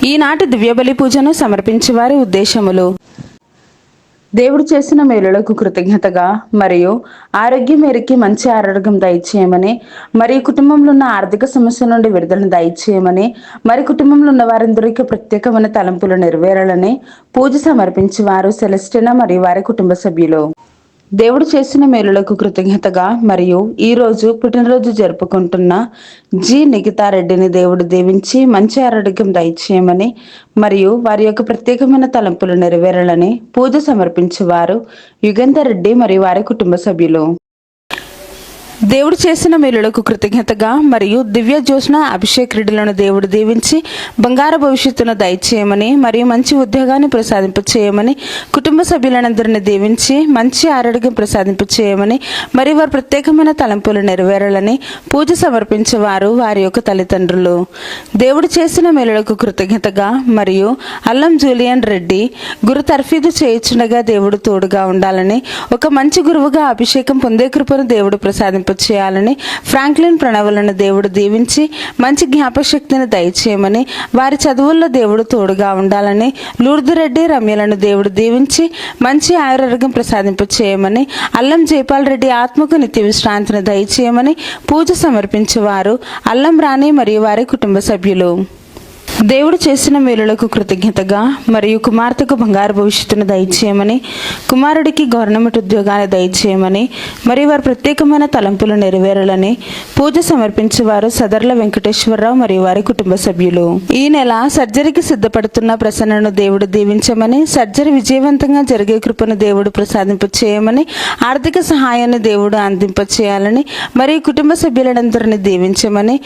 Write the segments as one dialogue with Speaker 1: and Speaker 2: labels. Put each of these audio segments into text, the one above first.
Speaker 1: ఈనాటి దివ్యబలి పూజను సమర్పించే వారి ఉద్దేశములు: దేవుడు చేసిన మేలులకు కృతజ్ఞతగా మరియు ఆరోగ్యం మేరకి మంచి ఆరోగ్యం దయచేయమని, మరి కుటుంబంలో ఉన్న ఆర్థిక సమస్యల నుండి విడుదలను దయచేయమని, మరి కుటుంబంలో ఉన్న వారందరికీ ప్రత్యేకమైన తలంపులు నెరవేరాలని పూజ సమర్పించే వారు సెలెస్టినా మరియు వారి కుటుంబ సభ్యులు. దేవుడు చేసిన మేలులకు కృతజ్ఞతగా మరియు ఈ రోజు పుట్టినరోజు జరుపుకుంటున్న జి నిఖితారెడ్డిని దేవుడు దీవించి మంచి ఆరోగ్యం దయచేయమని మరియు వారి యొక్క ప్రత్యేకమైన తలంపులు నెరవేరాలని పూజ సమర్పించేవారు యుగంధర్ రెడ్డి మరియు వారి కుటుంబ సభ్యులు. దేవుడు చేసిన మేలులకు కృతజ్ఞతగా మరియు దివ్య జ్యోత్స్న అభిషేక్ రెడ్డిలను దేవుడు దీవించి బంగారు భవిష్యత్తును దయచేయమని మరియు మంచి ఉద్యోగాన్ని ప్రసాదింపచేయమని, కుటుంబ సభ్యులందరినీ దీవించి మంచి ఆరోగ్యం ప్రసాదింపచేయమని మరియు వారి ప్రత్యేకమైన తలంపులు నెరవేరాలని పూజ సమర్పించేవారు వారి యొక్క తల్లిదండ్రులు. దేవుడు చేసిన మేలులకు కృతజ్ఞతగా మరియు అల్లం జూలియన్ రెడ్డి గురు తర్ఫీదు చేయించుండగా దేవుడు తోడుగా ఉండాలని, ఒక మంచి గురువుగా అభిషేకం పొందే కృపను దేవుడు ప్రసాదింప చేయాలని, ఫ్రాంక్లిన్ ప్రణవులను దేవుడు దీవించి మంచి జ్ఞాపకశక్తిని దయచేయమని, వారి చదువుల్లో దేవుడు తోడుగా ఉండాలని, లూర్దురెడ్డి రమ్యలను దేవుడు దీవించి మంచి ఆరోగ్యం ప్రసాదింప చేయమని, అల్లం జైపాల్ రెడ్డి ఆత్మకు నిత్య విశ్రాంతిని దయచేయమని పూజ సమర్పించేవారు అల్లం రాణి మరియు వారి కుటుంబ సభ్యులు. దేవుడు చేసిన మేలులకు కృతజ్ఞతగా మరియు కుమార్తెకు బంగారు భవిష్యత్తును దయచేయమని, కుమారుడికి గవర్నమెంట్ ఉద్యోగాన్ని దయచేయమని మరియు వారి ప్రత్యేకమైన తలంపులు నెరవేరాలని పూజ సమర్పించేవారు సదర్ల వెంకటేశ్వరరావు మరియు వారి కుటుంబ సభ్యులు. ఈ నెల సర్జరీకి సిద్ధపడుతున్న ప్రసన్నను దేవుడు దీవించమని, సర్జరీ విజయవంతంగా జరిగే కృపను దేవుడు ప్రసాదింప చేయమని, ఆర్థిక సహాయాన్ని దేవుడు అందింపచేయాలని మరియు కుటుంబ సభ్యులందరినీ దీవించమని,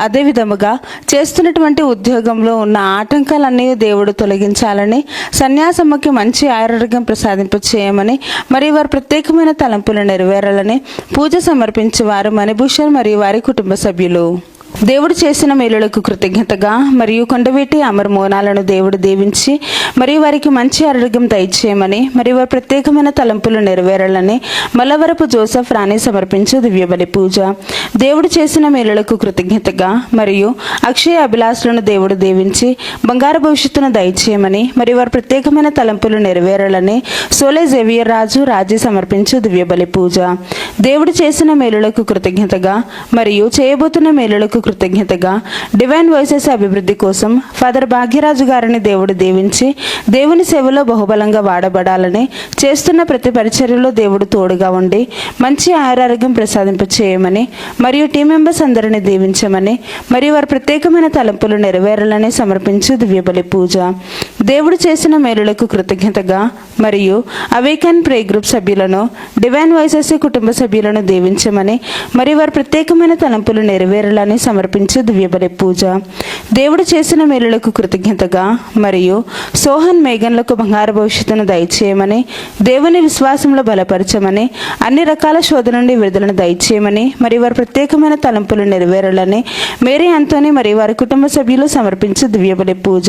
Speaker 1: అదే విధముగా చేస్తున్నటువంటి ఉద్యోగంలో ఉన్న ఆటంకాలన్నీ దేవుడు తొలగించాలని, సన్యాసమ్మకి మంచి ఆరోగ్యం ప్రసాదింప చేయమని మరియు వారి ప్రత్యేకమైన తలంపులు నెరవేరాలని పూజ సమర్పించేవారు మణిభూషణ్ మరియు వారి కుటుంబ సభ్యులు. దేవుడు చేసిన మేలులకు కృతజ్ఞతగా మరియు కొండవీటి అమర్ మోనాలను దేవుడు దీవించి మరియు వారికి మంచి ఆరోగ్యం దయచేయమని మరియు వారి ప్రత్యేకమైన తలంపులు నెరవేరాలని మల్లవరపు జోసెఫ్ రాణి సమర్పించు దివ్యబలి పూజ. దేవుడు చేసిన మేలులకు కృతజ్ఞతగా మరియు అక్షయ అభిలాషులను దేవుడు దీవించి బంగారు భవిష్యత్తును దయచేయమని మరియు వారి ప్రత్యేకమైన తలంపులు నెరవేరాలని సోలే జేవియర్ రాజు రాజీ సమర్పించు దివ్యబలి పూజ. దేవుడు చేసిన మేలులకు కృతజ్ఞతగా మరియు చేయబోతున్న మేలులకు కృతజ్ఞతగా డివైన్ వాయిసెస్ అభివృద్ధి కోసం ఫాదర్ భాగ్యరాజు గారిని దేవుడు దీవించి దేవుని సేవలో బహుబలంగా వాడబడాలని, చేస్తున్న ప్రతి పరిచర్యలో దేవుడు తోడుగా ఉండి మంచి ఆరోగ్యం ప్రసాదింప చేయమని మరియు టీం మెంబర్స్ అందరినీ దీవించమని మరియు వారి ప్రత్యేకమైన తలంపులు నెరవేరాలని సమర్పించు దివ్యబలి పూజ. దేవుడు చేసిన మేలులకు కృతజ్ఞతగా మరియు అవేకన్ ప్రే గ్రూప్ సభ్యులను, డివైన్ వాయిసెస్ కుటుంబ సభ్యులను దీవించమని మరియు వారి ప్రత్యేకమైన తలంపులు నెరవేరాలని సమర్పించు దివ్యబలి పూజ. దేవుడు చేసిన మేలులకు కృతజ్ఞతగా మరియు సోహన్ మేఘన్లకు బంగారు భవిష్యత్తును దయచేయమని, దేవుని విశ్వాసంలో బలపరచమని, అన్ని రకాల శోధన నుండి విడుదలను దయచేయమని మరియు వారి ప్రత్యేకమైన తలంపులు నెరవేరాలని మేరీ అంతోని మరియు వారి కుటుంబ సభ్యులు సమర్పించు దివ్యబలి పూజ.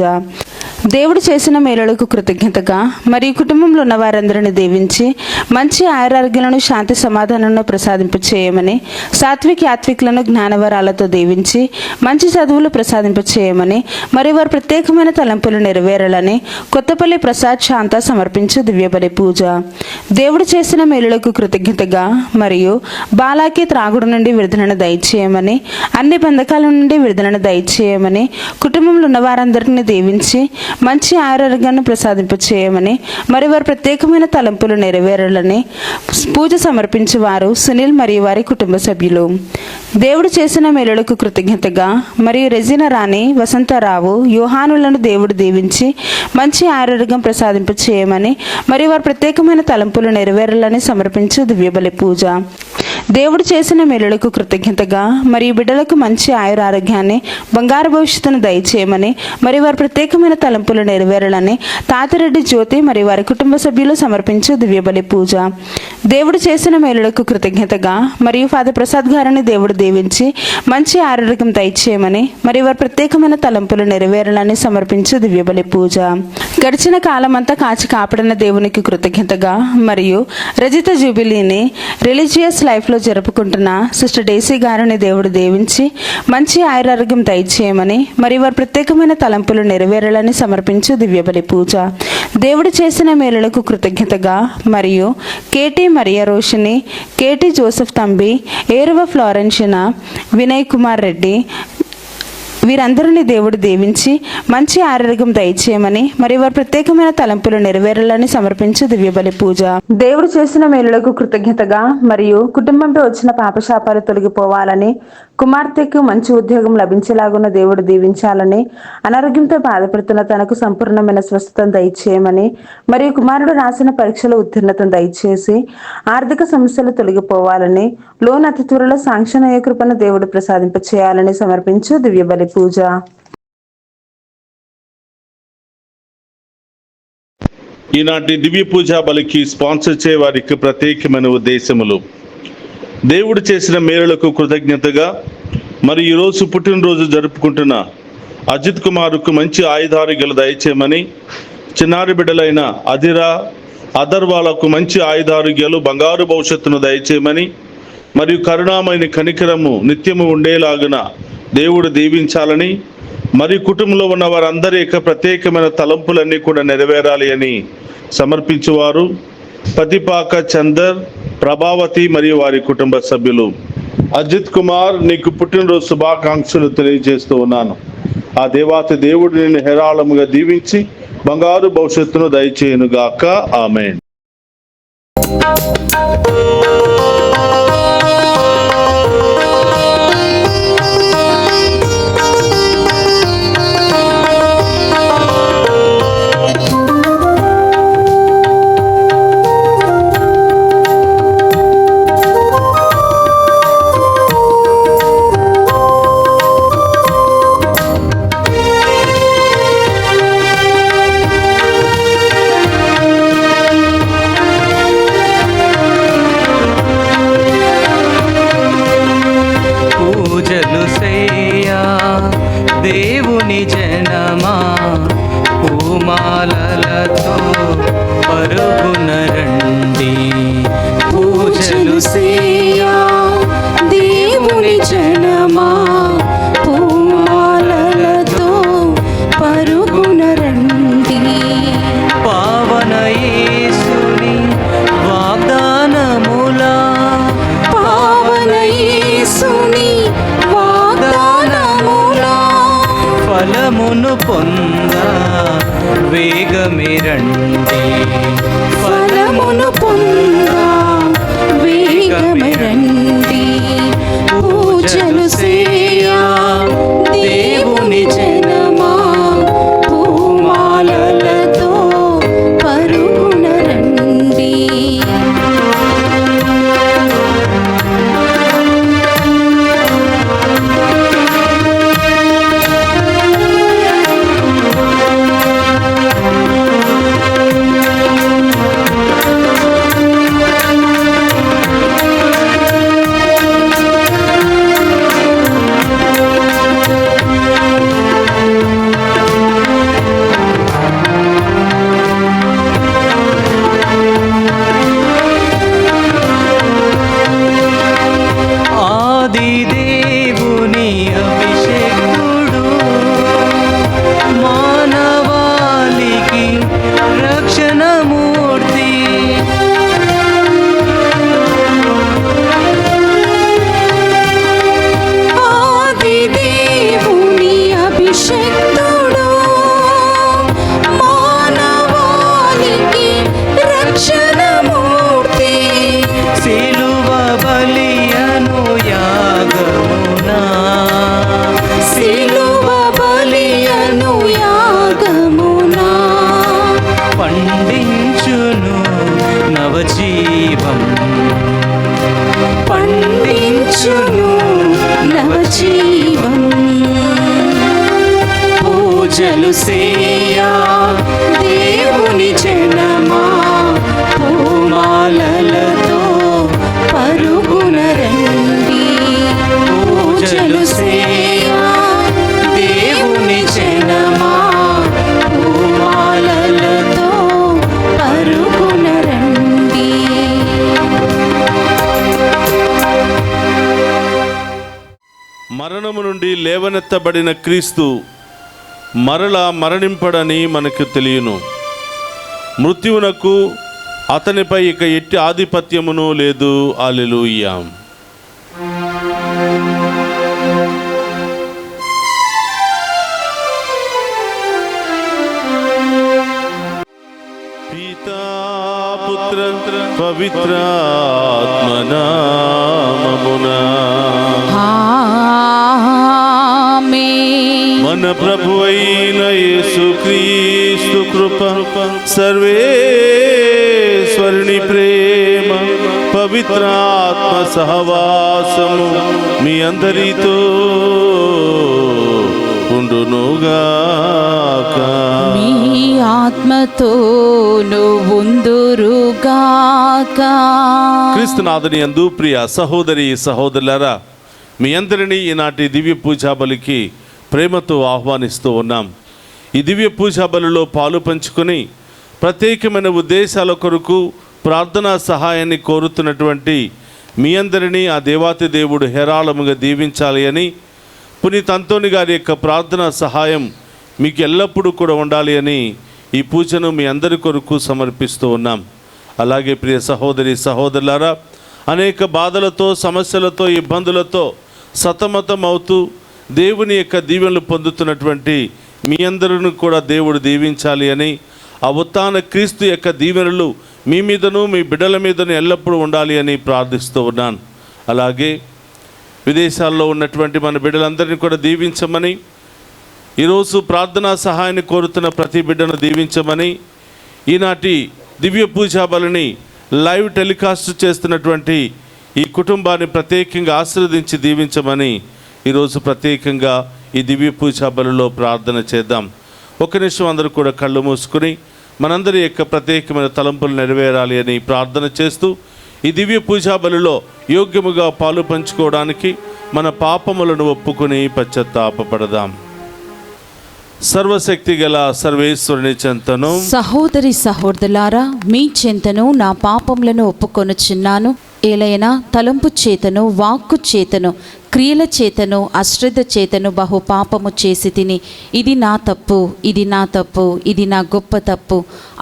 Speaker 1: దేవుడు చేసిన మేలులకు కృతజ్ఞతగా మరియు కుటుంబంలో ఉన్న వారందరినీ దీవించి మంచి ఆరోగ్యాలను, శాంతి సమాధానాలను ప్రసాదింప చేయమని, సాత్విక యాత్వికులను జ్ఞానవరాలతో దీవించి మంచి చదువులు ప్రసాదింప చేయమని మరియు వారి ప్రత్యేకమైన తలంపులు నెరవేరాలని కొత్తపల్లి ప్రసాద్ శాంత సమర్పించు దివ్యబలి పూజ. దేవుడు చేసిన మేలులకు కృతజ్ఞతగా మరియు బాలాకి త్రాగుడు నుండి విడుదలను దయచేయమని, అన్ని బంధకాల నుండి విడుదలను దయచేయమని, కుటుంబంలో ఉన్న వారందరినీ దీవించి మంచి ఆరోగ్యాన్ని ప్రసాదింప చేయమని మరియు వారి ప్రత్యేకమైన తలంపులు నెరవేరాలని పూజ సమర్పించేవారు సునీల్ మరియు వారి కుటుంబ సభ్యులు. దేవుడు చేసిన మేలులకు కృతజ్ఞతగా మరియు రెజినా రాణి, వసంతరావు, యోహానులను దేవుడు దీవించి మంచి ఆరోగ్యం ప్రసాదింప చేయమని మరియు వారి ప్రత్యేకమైన తలంపులు నెరవేరాలని సమర్పించు దివ్యబలి పూజ. దేవుడు చేసిన మేలులకు కృతజ్ఞతగా మరియు బిడ్డలకు మంచి ఆరోగ్యాన్ని, బంగారు భవిష్యత్తును దయచేయమని మరియు వారి ప్రత్యేకమైన తలంపులు నెరవేరాలని తాతిరెడ్డి జ్యోతి మరియు వారి కుటుంబ సభ్యులు సమర్పించు దివ్యబలి పూజ. దేవుడు చేసిన మేలులకు కృతజ్ఞతగా మరియు ఫాదర్ ప్రసాద్ గారిని దేవుడు దీవించి మంచి ఆరోగ్యం దయచేయమని మరియు వారి ప్రత్యేకమైన తలంపులు నెరవేరాలని సమర్పించు దివ్యబలి పూజ. గడిచిన కాలమంతా కాచి కాపాడిన దేవునికి కృతజ్ఞతగా మరియు రజిత జూబిలీని రిలీజియస్ లైఫ్ లైఫ్లో జరుపుకుంటున్న సిస్టర్ డేసీ గారిని దేవుడు దీవించి మంచి ఆయురారోగ్యం దయచేయమని, మరి వారి ప్రత్యేకమైన తలంపులు నెరవేరాలని సమర్పించు దివ్యబలి పూజ. దేవుడు చేసిన మేలులకు కృతజ్ఞతగా మరియు కేటీ మరియా రోషిని, కేటీ జోసెఫ్ తంబి, ఏరువ ఫ్లోరెన్షినా, వినయ్ కుమార్ రెడ్డి వీరందరినీ దేవుడు దీవించి మంచి ఆరోగ్యం దయచేయమని, మరి వారి ప్రత్యేకమైన తలంపులు నెరవేరాలని సమర్పించు దివ్యబలి పూజ. దేవుడు చేసిన మేలులకు కృతజ్ఞతగా మరియు కుటుంబంపై వచ్చిన పాపశాపాలు తొలగిపోవాలని, కుమార్తెకు మంచి ఉద్యోగం లభించేలాగున్న దేవుడు దీవించాలని, అనారోగ్యంతో బాధపడుతున్న తనకు సంపూర్ణమైన స్వస్థతను దయచేయమని, మరియు కుమారుడు రాసిన పరీక్షలో ఉత్తీర్ణతను దయచేసి ఆర్థిక సమస్యలు తొలగిపోవాలని, లోన్ అతి త్వరలో సాంక్షన్ అయ్యే కృపను దేవుడు ప్రసాదింప చేయాలని సమర్పించు దివ్యబలి పూజ.
Speaker 2: ఈనాటి దివ్య పూజా బలికి స్పాన్సర్ చేయవారికి ప్రత్యేకమైన ఉద్దేశములు: దేవుడు చేసిన మేలులకు కృతజ్ఞతగా మరి ఈరోజు పుట్టినరోజు జరుపుకుంటున్న అజిత్ కుమార్కు మంచి ఆయుధారోగ్యాలు దయచేయమని, చిన్నారి బిడ్డలైన అదర్ వాళ్ళకు మంచి ఆయుధారోగ్యాలు, బంగారు భవిష్యత్తును దయచేయమని, మరియు కరుణామైన కనికరము నిత్యము ఉండేలాగున దేవుడు దీవించాలని, మరి కుటుంబంలో ఉన్న వారందరి యొక్క ప్రత్యేకమైన తలంపులన్నీ కూడా నెరవేరాలి అని సమర్పించేవారు పతిపాక చందర్, ప్రభావతి మరియు వారి కుటుంబ సభ్యులు. అజిత్ కుమార్, నీకు పుట్టినరోజు శుభాకాంక్షలు తెలియజేస్తూ ఉన్నాను. ఆ దేవాతి దేవుడు నిన్ను హేరాళముగా దీవించి బంగారు భవిష్యత్తును దయచేయునుగాక. ఆమేన్.
Speaker 3: దేవుని జనమా, పూమాలలతో పరుగున రండి. పూజలు సేయా దేవుని జనమా, పూమాలలతో పరుగున రండి. పావన యేసుని వాగ్దానములా, పావన యేసుని ఫలమును పొంద వేగమే రండి. ఫలమును పొంద వేగమే రండి. పూజలు సేయా దేవుని జనమా, పూమాలలతో పరుగున రండి. దేవుని అభిషేకుడు మానవాళికి రక్షణమూర్తి. ఆది దేవుని అభిషేకుడు మానవాళికి రక్షణమూర్తి. సిలువ బలియను యాగమునా, సిలువ బలియను యాగమునా పండించును నవజీవం, పండించును నవజీవం. పూజలు సేయా దేవుని జనమా, పూమాలలతో పరుగున రండి. పూజలు సేయా దేవుని జనమా, పూమాలలతో పరుగున రండి.
Speaker 2: సమాధులము నుండి లేవనెత్తబడిన క్రీస్తు మరలా మరణింపడని మనకు తెలియను. మృత్యువునకు అతనిపై ఇక ఎట్టి ఆధిపత్యమును లేదు. హల్లెలూయా. పితా పుత్ర పవిత్రాత్మ నామమున
Speaker 3: ఆమేన్.
Speaker 2: మన ప్రభు అయిన యేసుక్రీస్తు కృప, సర్వేశ్వరుని ప్రేమ, పవిత్రాత్మ సహవాసము మీ అందరితో ఉండునుగాక.
Speaker 3: మీ ఆత్మతోను ఉందురుగాక.
Speaker 2: క్రీస్తునాథుని యందు ప్రియ సహోదరి సహోదరులారా, మీ అందరినీ ఈనాటి దివ్య పూజా బలికి ప్రేమతో ఆహ్వానిస్తూ ఉన్నాం. ఈ దివ్య పూజా బలిలో పాలు పంచుకొని ప్రత్యేకమైన ఉద్దేశాల కొరకు ప్రార్థనా సహాయాన్ని కోరుతున్నటువంటి మీ అందరినీ ఆ దేవాతి దేవుడు హేరాళముగా దీవించాలి అని, పునీత అంతోని గారి యొక్క ప్రార్థనా సహాయం మీకు ఎల్లప్పుడూ కూడా ఉండాలి అని ఈ పూజను మీ అందరి కొరకు సమర్పిస్తూ ఉన్నాం. అలాగే ప్రియ సహోదరి సహోదరులారా, అనేక బాధలతో, సమస్యలతో, ఇబ్బందులతో సతమతం అవుతూ దేవుని యొక్క దీవెనలు పొందుతున్నటువంటి మీ అందరిని కూడా దేవుడు దీవించాలి అని, ఆ ఉత్థాన క్రీస్తు యొక్క దీవెనలు మీ మీదను మీ బిడ్డల మీదను ఎల్లప్పుడూ ఉండాలి అని ప్రార్థిస్తూ ఉన్నాను. అలాగే విదేశాల్లో ఉన్నటువంటి మన బిడ్డలందరినీ కూడా దీవించమని, ఈరోజు ప్రార్థనా సహాయాన్ని కోరుతున్న ప్రతి బిడ్డను దీవించమని, ఈనాటి దివ్య పూజా బలిని లైవ్ టెలికాస్ట్ చేస్తున్నటువంటి ఈ కుటుంబాన్ని ప్రత్యేకంగా ఆశీర్వదించి దీవించమని ఈరోజు ప్రత్యేకంగా ఈ దివ్య పూజా బలిలో ప్రార్థన చేద్దాం. ఒక నిమిషం అందరూ కూడా కళ్ళు మూసుకుని మనందరి యొక్క ప్రత్యేకమైన తలంపులు నెరవేరాలి అని ప్రార్థన చేస్తూ ఈ దివ్య పూజా బలిలో యోగ్యముగా పాలు పంచుకోవడానికి మన పాపములను ఒప్పుకొని పశ్చాత్తాపపడదాం. సర్వశక్తి గల సర్వేశ్వరుని చెంతను,
Speaker 3: సహోదరి సహోదరులారా, మీ చెంతను నా పాపములను ఒప్పుకొనుచున్నాను. ఏలైనా తలంపు చేతను, వాక్కు చేతను, క్రియల చేతను, అశ్రద్ధ చేతను బహు పాపము చేసి తిని, ఇది నా తప్పు, ఇది నా తప్పు, ఇది నా గొప్ప తప్పు.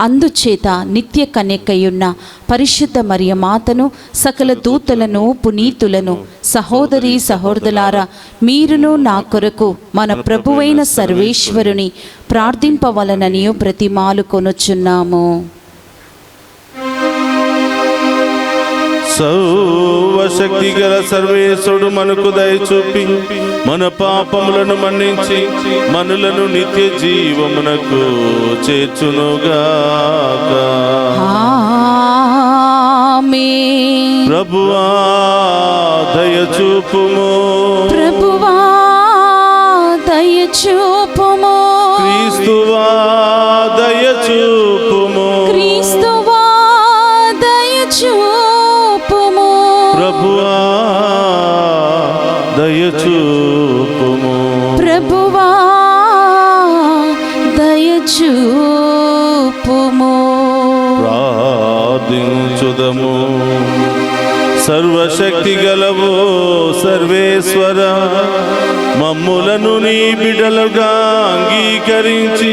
Speaker 3: అందుచేత నిత్య కన్యకయున్న పరిశుద్ధ మరియ మాతను, సకల దూతలను, పునీతులను, సహోదరి సహోదరులారా, మీరును నా కొరకు మన ప్రభువైన సర్వేశ్వరుని ప్రార్థింపవలనని బ్రతిమాలు కొనుచున్నాము.
Speaker 2: సర్వశక్తి గల సర్వేశ్వరుడు మనకు దయచూపి మన పాపములను మన్నించి మనలను నిత్య జీవమునకు చేర్చునుగాక.
Speaker 3: ఆమేన్.
Speaker 2: ప్రభువా దయచూపుము,
Speaker 3: ప్రభువా దయచూపుము,
Speaker 2: క్రీస్తువా దయచూపుము,
Speaker 3: క్రీస్తువా దయచూపుము,
Speaker 2: ప్రభువా దయచూపుము,
Speaker 3: ప్రభువా దయచూపుము.
Speaker 2: ప్రార్థించుదము. సర్వశక్తి గలవో సర్వేశ్వర, మమ్ములను నీ బిడ్డలుగా అంగీకరించి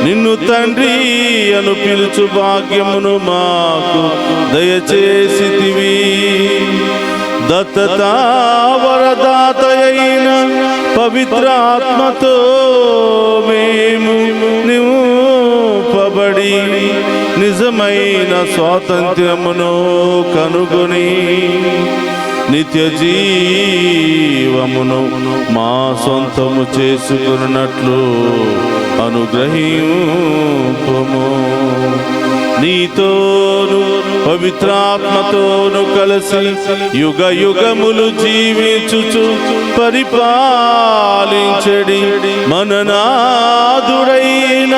Speaker 2: నిన్ను తండ్రి అను పిలుచు భాగ్యమును మాకు దయచేసితివి. దత్తతా వరదాతయైన పవిత్రాత్మతో మేము నింపబడి నిజమైన స్వాతంత్ర్యమును కనుగొని నిత్య జీవమును మా సొంతము చేసుకున్నట్లు అనుగ్రహింపుము. నీతోను పవిత్రాత్మతోను కలిసి యుగ యుగములు జీవించుచు పరిపాలించడి మన నాథుడైన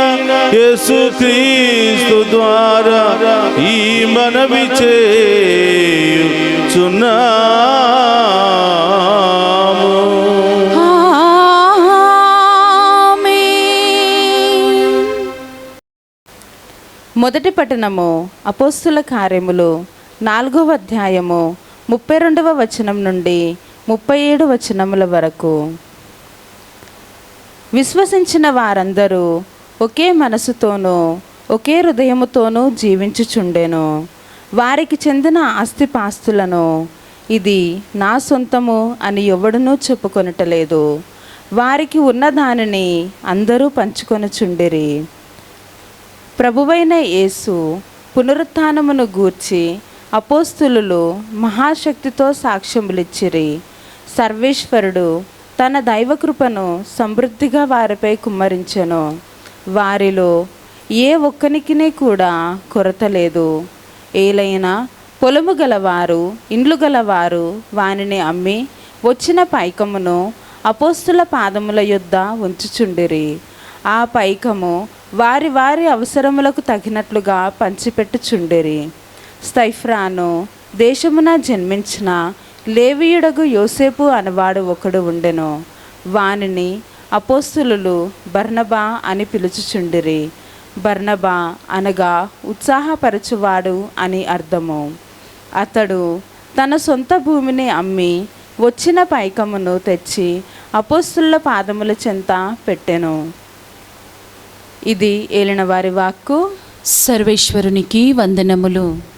Speaker 2: యేసుక్రీస్తు ద్వారా ఈ మనవి చేయుచున్నాము.
Speaker 1: మొదటి పట్టణము అపోస్తుల కార్యములు 4వ అధ్యాయము 32వ వచనం నుండి 37 వచనముల వరకు. విశ్వసించిన వారందరూ ఒకే మనసుతోనూ ఒకే హృదయముతోనూ జీవించుచుండెను. వారికి చెందిన ఆస్తిపాస్తులను ఇది నా సొంతము అని ఎవడునూ చెప్పుకొనటలేదు. వారికి ఉన్న దానిని అందరూ పంచుకొనుచుండిరి. ప్రభువైన యేసు పునరుత్థానమును గూర్చి అపోస్తులు మహాశక్తితో సాక్ష్యములిచ్చిరి. సర్వేశ్వరుడు తన దైవకృపను సమృద్ధిగా వారిపై కుమ్మరించెను. వారిలో ఏ ఒక్కనికినే కూడా కొరత లేదు. ఏలైనా పొలము గలవారు, ఇండ్లు గలవారు వానిని అమ్మి వచ్చిన పైకమును అపోస్తుల పాదముల యొద్ద ఉంచుచుండిరి. ఆ పైకము వారి వారి అవసరములకు తగినట్లుగా పంచిపెట్టుచుండిరి. స్తైఫ్రాను దేశమున జన్మించిన లేవీయుడగు యోసేపు అనవాడు ఒకడు ఉండెను. వానిని అపోస్తులు బర్నబా అని పిలుచుచుండిరి. బర్నబా అనగా ఉత్సాహపరచువాడు అని అర్థము. అతడు తన సొంత భూమిని అమ్మి వచ్చిన పైకమును తెచ్చి అపోస్తుల పాదముల చెంత పెట్టెను. ఇది ఏలిన వారి వాక్కు.
Speaker 3: సర్వేశ్వరునికి వందనములు.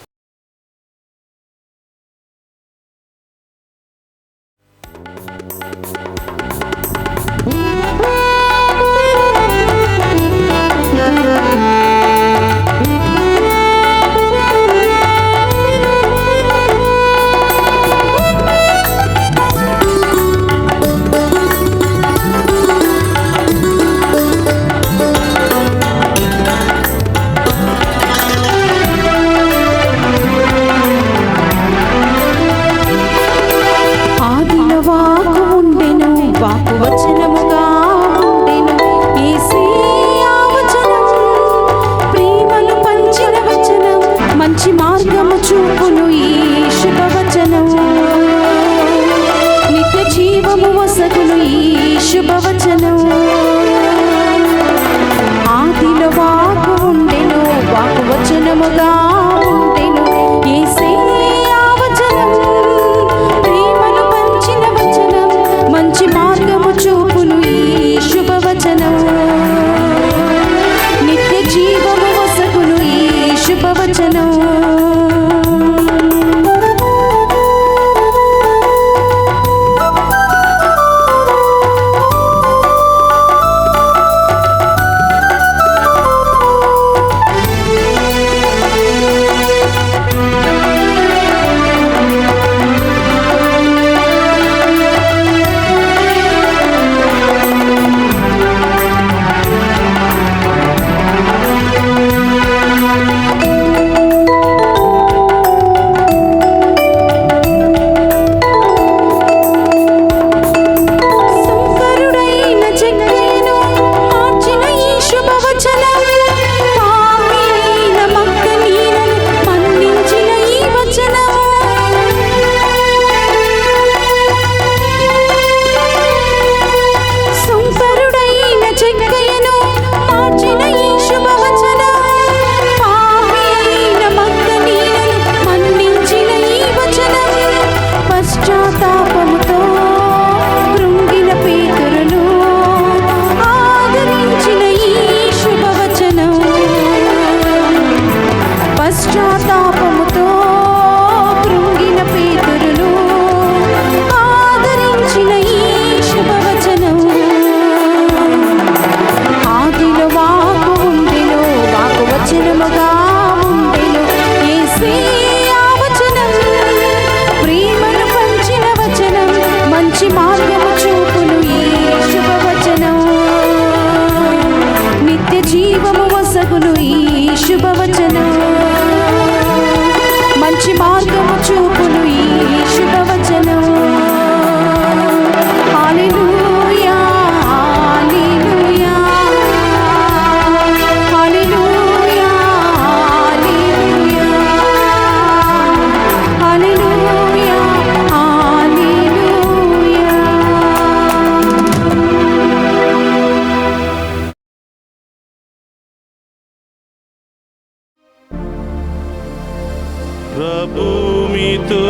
Speaker 2: ప్రభుమితో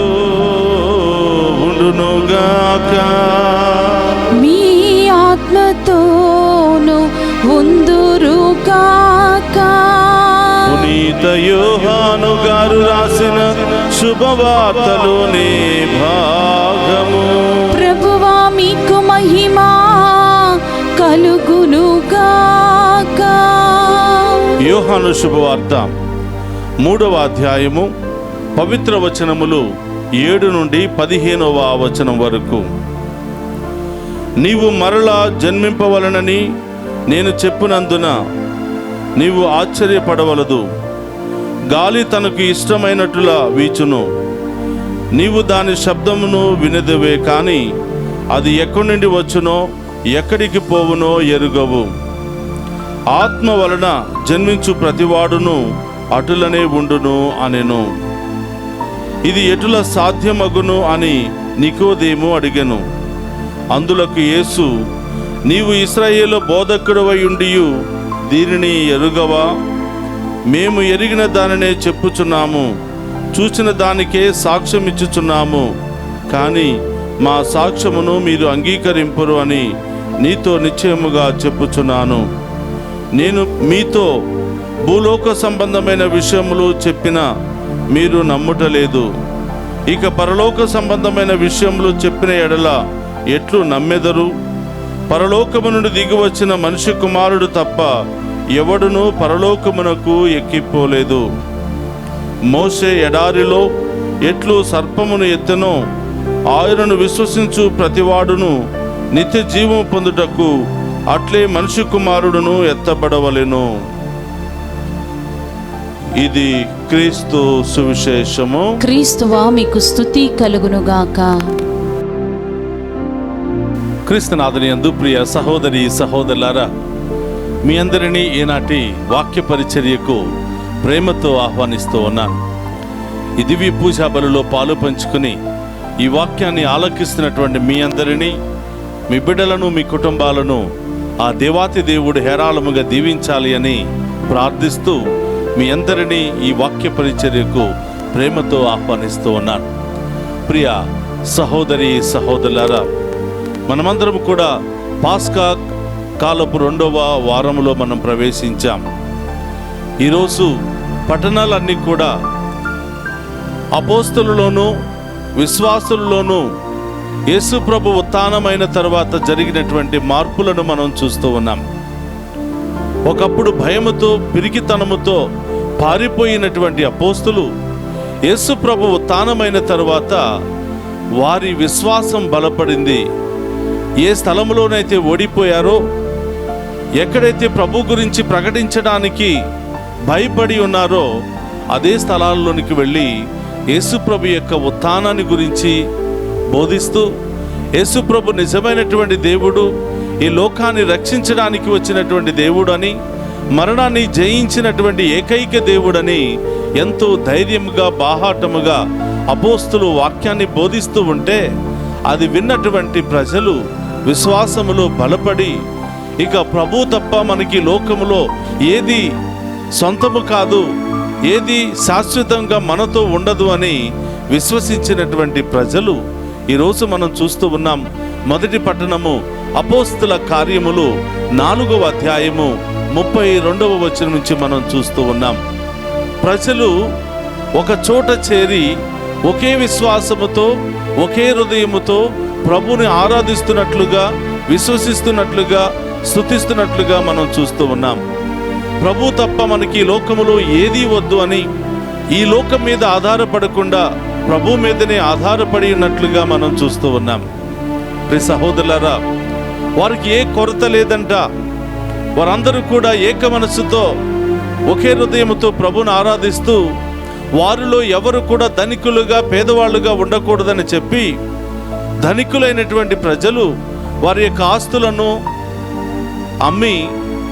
Speaker 2: ఉండునుగాక.
Speaker 3: మీ ఆత్మతో
Speaker 2: యోహాను గారు రాసిన శుభవార్తలోని భాగము.
Speaker 3: ప్రభువా మీకు మహిమా కలుగునుగాక.
Speaker 2: యోహాను శుభవార్త 3వ అధ్యాయము పవిత్ర వచనములు 7 నుండి 15వ వచనం వరకు. నీవు మరలా జన్మింపవలనని నేను చెప్పినందున నీవు ఆశ్చర్యపడవలదు. గాలి తనకు ఇష్టమైనట్లుగా వీచును, నీవు దాని శబ్దమును వినదవే కానీ అది ఎక్కడి నుండి వచ్చునో ఎక్కడికి పోవునో ఎరుగవు. ఆత్మ వలన జన్మించు ప్రతివాడును అటులనే ఉండును అనెను. ఇది ఎటుల సాధ్యమగును అని నికోదేము అడిగెను. అందులకు యేసు, నీవు ఇశ్రాయేలు బోధకుడవై ఉండియు దీనిని ఎరుగవా? మేము ఎరిగిన దానినే చెప్పుచున్నాము, చూచిన దానికే సాక్ష్యం ఇచ్చుచున్నాము, కానీ మా సాక్ష్యమును మీరు అంగీకరింపరు అని నీతో నిశ్చయముగా చెప్పుచున్నాను. నేను మీతో భూలోక సంబంధమైన విషయములు చెప్పినా మీరు నమ్ముటలేదు. ఇక పరలోక సంబంధమైన విషయములు చెప్పిన ఎడల ఎట్లు నమ్మెదరు? పరలోకము నుండి దిగివచ్చిన మనిషి కుమారుడు తప్ప ఎవడునూ పరలోకమునకు ఎక్కిపోలేదు. మోషే ఎడారిలో ఎట్లు సర్పమును ఎత్తెనో ఆయనను విశ్వసించు ప్రతివాడును నిత్య జీవము పొందుటకు అట్లే మనిషి కుమారుడును ఎత్తబడవలెను. ఇది క్రీస్తు సువిశేషము.
Speaker 3: క్రీస్తువా మీకు స్తుతి కలుగునుగాక.
Speaker 2: క్రీస్తునాథుని యందు ప్రియ సహోదరి సహోదరులారా, మీ అందరినీ ఈనాటి వాక్య పరిచర్యకు ప్రేమతో ఆహ్వానిస్తూ ఉన్నాను. ఈ దివ్య పూజా బలిలో పాలు పంచుకుని ఈ వాక్యాన్ని ఆలకిస్తున్నటువంటి మీ అందరినీ, మీ బిడ్డలను, మీ కుటుంబాలను ఆ దేవాతి దేవుడు హేరాళముగా దీవించాలి అని ప్రార్థిస్తూ మీ అందరినీ ఈ వాక్య పరిచర్యకు ప్రేమతో ఆహ్వానిస్తూ ఉన్నాను. ప్రియ సహోదరి సహోదరులారా, మనమందరం కూడా పాస్కా కాలపు 2వ వారములో మనం ప్రవేశించాం. ఈరోజు పట్టణాలన్నీ కూడా అపోస్తలులోనూ విశ్వాసులలోనూ యేసు ప్రభు ఉత్థానమైన తర్వాత జరిగినటువంటి మార్పులను మనం చూస్తూ ఉన్నాం. ఒకప్పుడు భయముతో పిరికితనముతో పారిపోయినటువంటి అపోస్తలు యేసు ప్రభు ఉత్థానమైన తర్వాత వారి విశ్వాసం బలపడింది. ఏ స్థలంలోనైతే ఓడిపోయారో, ఎక్కడైతే ప్రభు గురించి ప్రకటించడానికి భయపడి ఉన్నారో అదే స్థలాల్లోనికి వెళ్ళి యేసుప్రభు యొక్క ఉత్థానాన్ని గురించి బోధిస్తూ, యేసుప్రభు నిజమైనటువంటి దేవుడు, ఈ లోకాన్ని రక్షించడానికి వచ్చినటువంటి దేవుడు అని, మరణాన్ని జయించినటువంటి ఏకైక దేవుడని ఎంతో ధైర్యముగా బాహాటముగా అపోస్తులు వాక్యాన్ని బోధిస్తూ ఉంటే అది విన్నటువంటి ప్రజలు విశ్వాసములో బలపడి, ఇక ప్రభు తప్ప మనకి లోకములో ఏది సొంతము కాదు, ఏది శాశ్వతంగా మనతో ఉండదు అని విశ్వసించినటువంటి ప్రజలు ఈరోజు మనం చూస్తూ ఉన్నాం. మొదటి పట్టణము అపోస్తుల కార్యములు 4వ అధ్యాయము 32వ వచనం నుంచి మనం చూస్తూ ఉన్నాం. ప్రజలు ఒక చోట చేరి ఒకే విశ్వాసముతో, ఒకే హృదయముతో ప్రభుని ఆరాధిస్తున్నట్లుగా, విశ్వసిస్తున్నట్లుగా, స్తుతిస్తున్నట్లుగా మనం చూస్తూ ఉన్నాం. ప్రభు తప్ప మనకి లోకములో ఏదీ వద్దు అని, ఈ లోకం మీద ఆధారపడకుండా ప్రభు మీదనే ఆధారపడి ఉన్నట్లుగా మనం చూస్తూ ఉన్నాం. ప్రియ సహోదరులారా, వారికి ఏ కొరత లేదంట. వారందరూ కూడా ఏక మనస్సుతో, ఒకే హృదయముతో ప్రభుని ఆరాధిస్తూ, వారిలో ఎవరు కూడా ధనికులుగా పేదవాళ్ళుగా ఉండకూడదని చెప్పి, ధనికులైనటువంటి ప్రజలు వారి యొక్క ఆస్తులను అమ్మి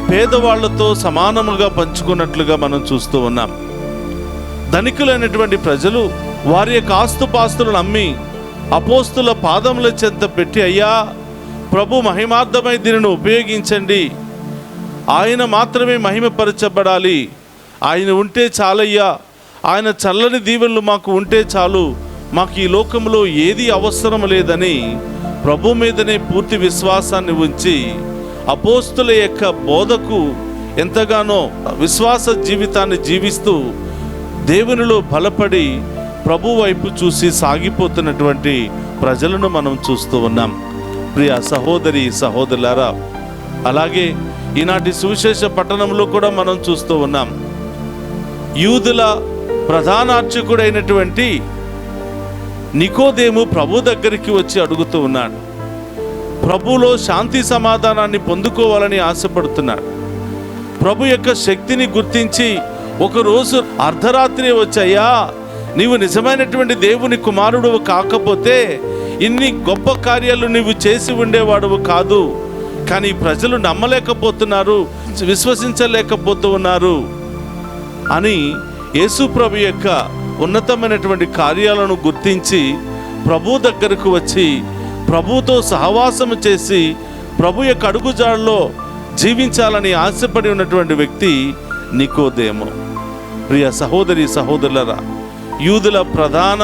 Speaker 2: పేదవాళ్లతో సమానముగా పంచుకున్నట్లుగా మనం చూస్తూ ఉన్నాం. ధనికులైనటువంటి ప్రజలు వారి యొక్క ఆస్తుపాస్తులను అమ్మి అపోస్తుల పాదముల చెంత పెట్టి, అయ్యా ప్రభు మహిమార్థమై దీనిని ఉపయోగించండి, ఆయన మాత్రమే మహిమపరచబడాలి, ఆయన ఉంటే చాలయ్యా, ఆయన చల్లని దీవెనలు మాకు ఉంటే చాలు, మాకు ఈ లోకంలో ఏది అవసరం లేదని ప్రభు మీదనే పూర్తి విశ్వాసాన్ని ఉంచి అపోస్తుల యొక్క బోధకు ఎంతగానో విశ్వాస జీవితాన్ని జీవిస్తూ దేవునిలో బలపడి ప్రభు వైపు చూసి సాగిపోతున్నటువంటి ప్రజలను మనం చూస్తూ ఉన్నాం. ప్రియ సహోదరి సహోదరులారా, అలాగే ఈనాటి సువిశేష పట్టణంలో కూడా మనం చూస్తూ ఉన్నాం. యూదుల ప్రధాన అర్చకుడైనటువంటి నికోదేము ప్రభు దగ్గరికి వచ్చి అడుగుతూ ఉన్నాడు. ప్రభులో శాంతి సమాధానాన్ని పొందుకోవాలని ఆశపడుతున్నాడు. ప్రభు యొక్క శక్తిని గుర్తించి ఒకరోజు అర్ధరాత్రి వచ్చాయా, నీవు నిజమైనటువంటి దేవుని కుమారుడు కాకపోతే ఇన్ని గొప్ప కార్యాలు నీవు చేసి ఉండేవాడువు కాదు. కానీ ప్రజలు నమ్మలేకపోతున్నారు, విశ్వసించలేకపోతూ ఉన్నారు అని యేసు ప్రభు యొక్క ఉన్నతమైనటువంటి కార్యాలను గుర్తించి ప్రభు దగ్గరకు వచ్చి ప్రభుతో సహవాసము చేసి ప్రభు యొక్క అడుగుజాడలో జీవించాలని ఆశపడి ఉన్నటువంటి వ్యక్తి నికోదేము. ప్రియ సహోదరి సహోదరులరా, యూదుల ప్రధాన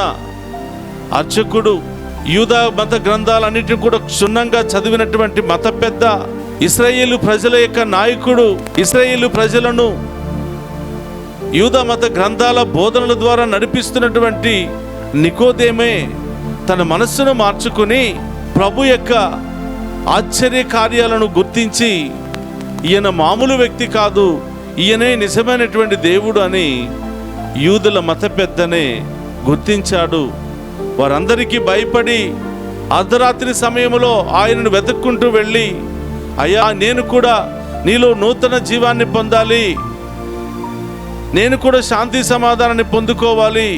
Speaker 2: అర్చకుడు, యూదా మత గ్రంథాలన్నిటిని కూడా క్షుణ్ణంగా చదివినటువంటి మత పెద్ద, ఇశ్రాయేలు ప్రజల యొక్క నాయకుడు, ఇశ్రాయేలు ప్రజలను యూదా మత గ్రంథాల బోధనల ద్వారా నడిపిస్తున్నటువంటి నికోదేమే తన మనస్సును మార్చుకుని ప్రభు యొక్క ఆశ్చర్య కార్యాలను గుర్తించి ఈయన మామూలు వ్యక్తి కాదు, ఈయనే నిజమైనటువంటి దేవుడు అని యూదుల మత పెద్దనే గుర్తించాడు. వారందరికీ భయపడి అర్ధరాత్రి సమయంలో ఆయనను వెతుక్కుంటూ వెళ్ళి, అయ్యా, నేను కూడా నీలో నూతన జీవాన్ని పొందాలి, నేను కూడా శాంతి సమాధానాన్ని పొందుకోవాలి,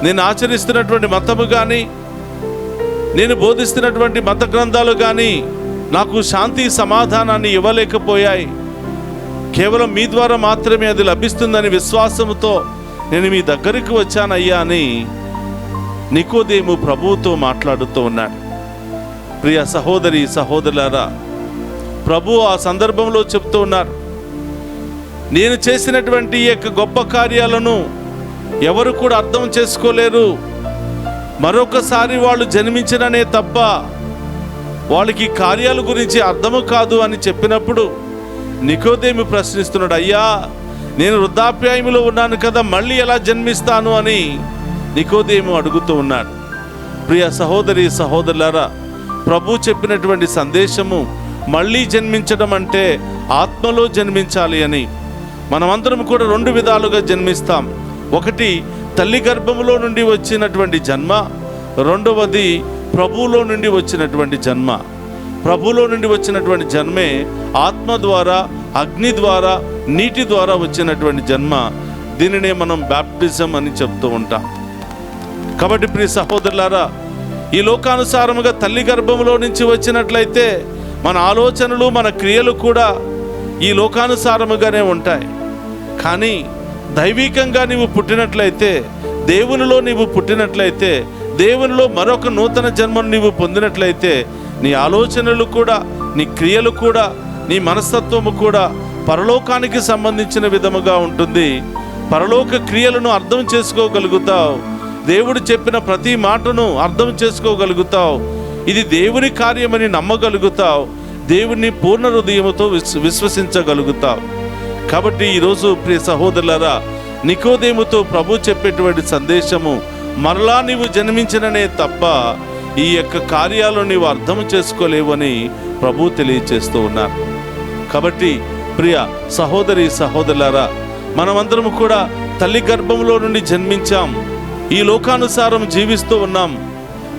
Speaker 2: నేను ఆచరిస్తున్నటువంటి మతము కానీ నేను బోధిస్తున్నటువంటి మత గ్రంథాలు కానీ నాకు శాంతి సమాధానాన్ని ఇవ్వలేకపోయాయి, కేవలం మీ ద్వారా మాత్రమే అది లభిస్తుందని విశ్వాసంతో నేను మీ దగ్గరికి వచ్చానయ్యా అని నికోదేము ప్రభువుతో మాట్లాడుతూ ఉన్నాడు. ప్రియ సహోదరి సహోదరులారా, ప్రభు ఆ సందర్భంలో చెప్తూ ఉన్నారు, నేను చేసినటువంటి ఈ యొక్క గొప్ప కార్యాలను ఎవరు కూడా అర్థం చేసుకోలేరు, మరొకసారి వాళ్ళు జన్మించిననే తప్ప వాళ్ళకి కార్యాల గురించి అర్థము కాదు అని చెప్పినప్పుడు నికోదేము ప్రశ్నిస్తున్నాడు, అయ్యా, నేను వృద్ధాప్యాయములో ఉన్నాను కదా, మళ్ళీ ఎలా జన్మిస్తాను అని నికోదేము అడుగుతూ ఉన్నాడు. ప్రియ సహోదరి సహోదరులారా, ప్రభు చెప్పినటువంటి సందేశము మళ్ళీ జన్మించడం అంటే ఆత్మలో జన్మించాలి అని. మనమందరం కూడా రెండు విధాలుగా జన్మిస్తాం. ఒకటి తల్లి గర్భములో నుండి వచ్చినటువంటి జన్మ, రెండవది ప్రభువులో నుండి వచ్చినటువంటి జన్మ. ప్రభువులో నుండి వచ్చినటువంటి జన్మే ఆత్మ ద్వారా, అగ్ని ద్వారా, నీటి ద్వారా వచ్చినటువంటి జన్మ. దీనినే మనం బ్యాప్టిజం అని చెప్తూ ఉంటాం. కాబట్టి ప్రియ సహోదరులారా, ఈ లోకానుసారముగా తల్లి గర్భంలో నుంచి వచ్చినట్లయితే మన ఆలోచనలు, మన క్రియలు కూడా ఈ లోకానుసారముగానే ఉంటాయి. కానీ దైవికంగా నీవు పుట్టినట్లయితే, దేవునిలో నీవు పుట్టినట్లయితే, దేవునిలో మరొక నూతన జన్మను నీవు పొందినట్లయితే నీ ఆలోచనలు కూడా, నీ క్రియలు కూడా, నీ మనస్తత్వము కూడా పరలోకానికి సంబంధించిన విధముగా ఉంటుంది. పరలోక క్రియలను అర్థం చేసుకోగలుగుతావు, దేవుడు చెప్పిన ప్రతి మాటను అర్థం చేసుకోగలుగుతావు, ఇది దేవుని కార్యమని నమ్మగలుగుతావు, దేవుని పూర్ణ హృదయముతో విశ్వసించగలుగుతావు. కాబట్టి ఈరోజు ప్రియ సహోదరులారా, నికోదేముతో ప్రభు చెప్పేటువంటి సందేశము మరలా నీవు జన్మించిననే తప్ప ఈ యొక్క కార్యాలను నీవు అర్థం చేసుకోలేవు అని ప్రభు తెలియచేస్తూ ఉన్నారు. కాబట్టి ప్రియ సహోదరి సహోదరులారా, మనమందరం కూడా తల్లి గర్భంలో నుండి జన్మించాం, ఈ లోకానుసారం జీవిస్తూ ఉన్నాం,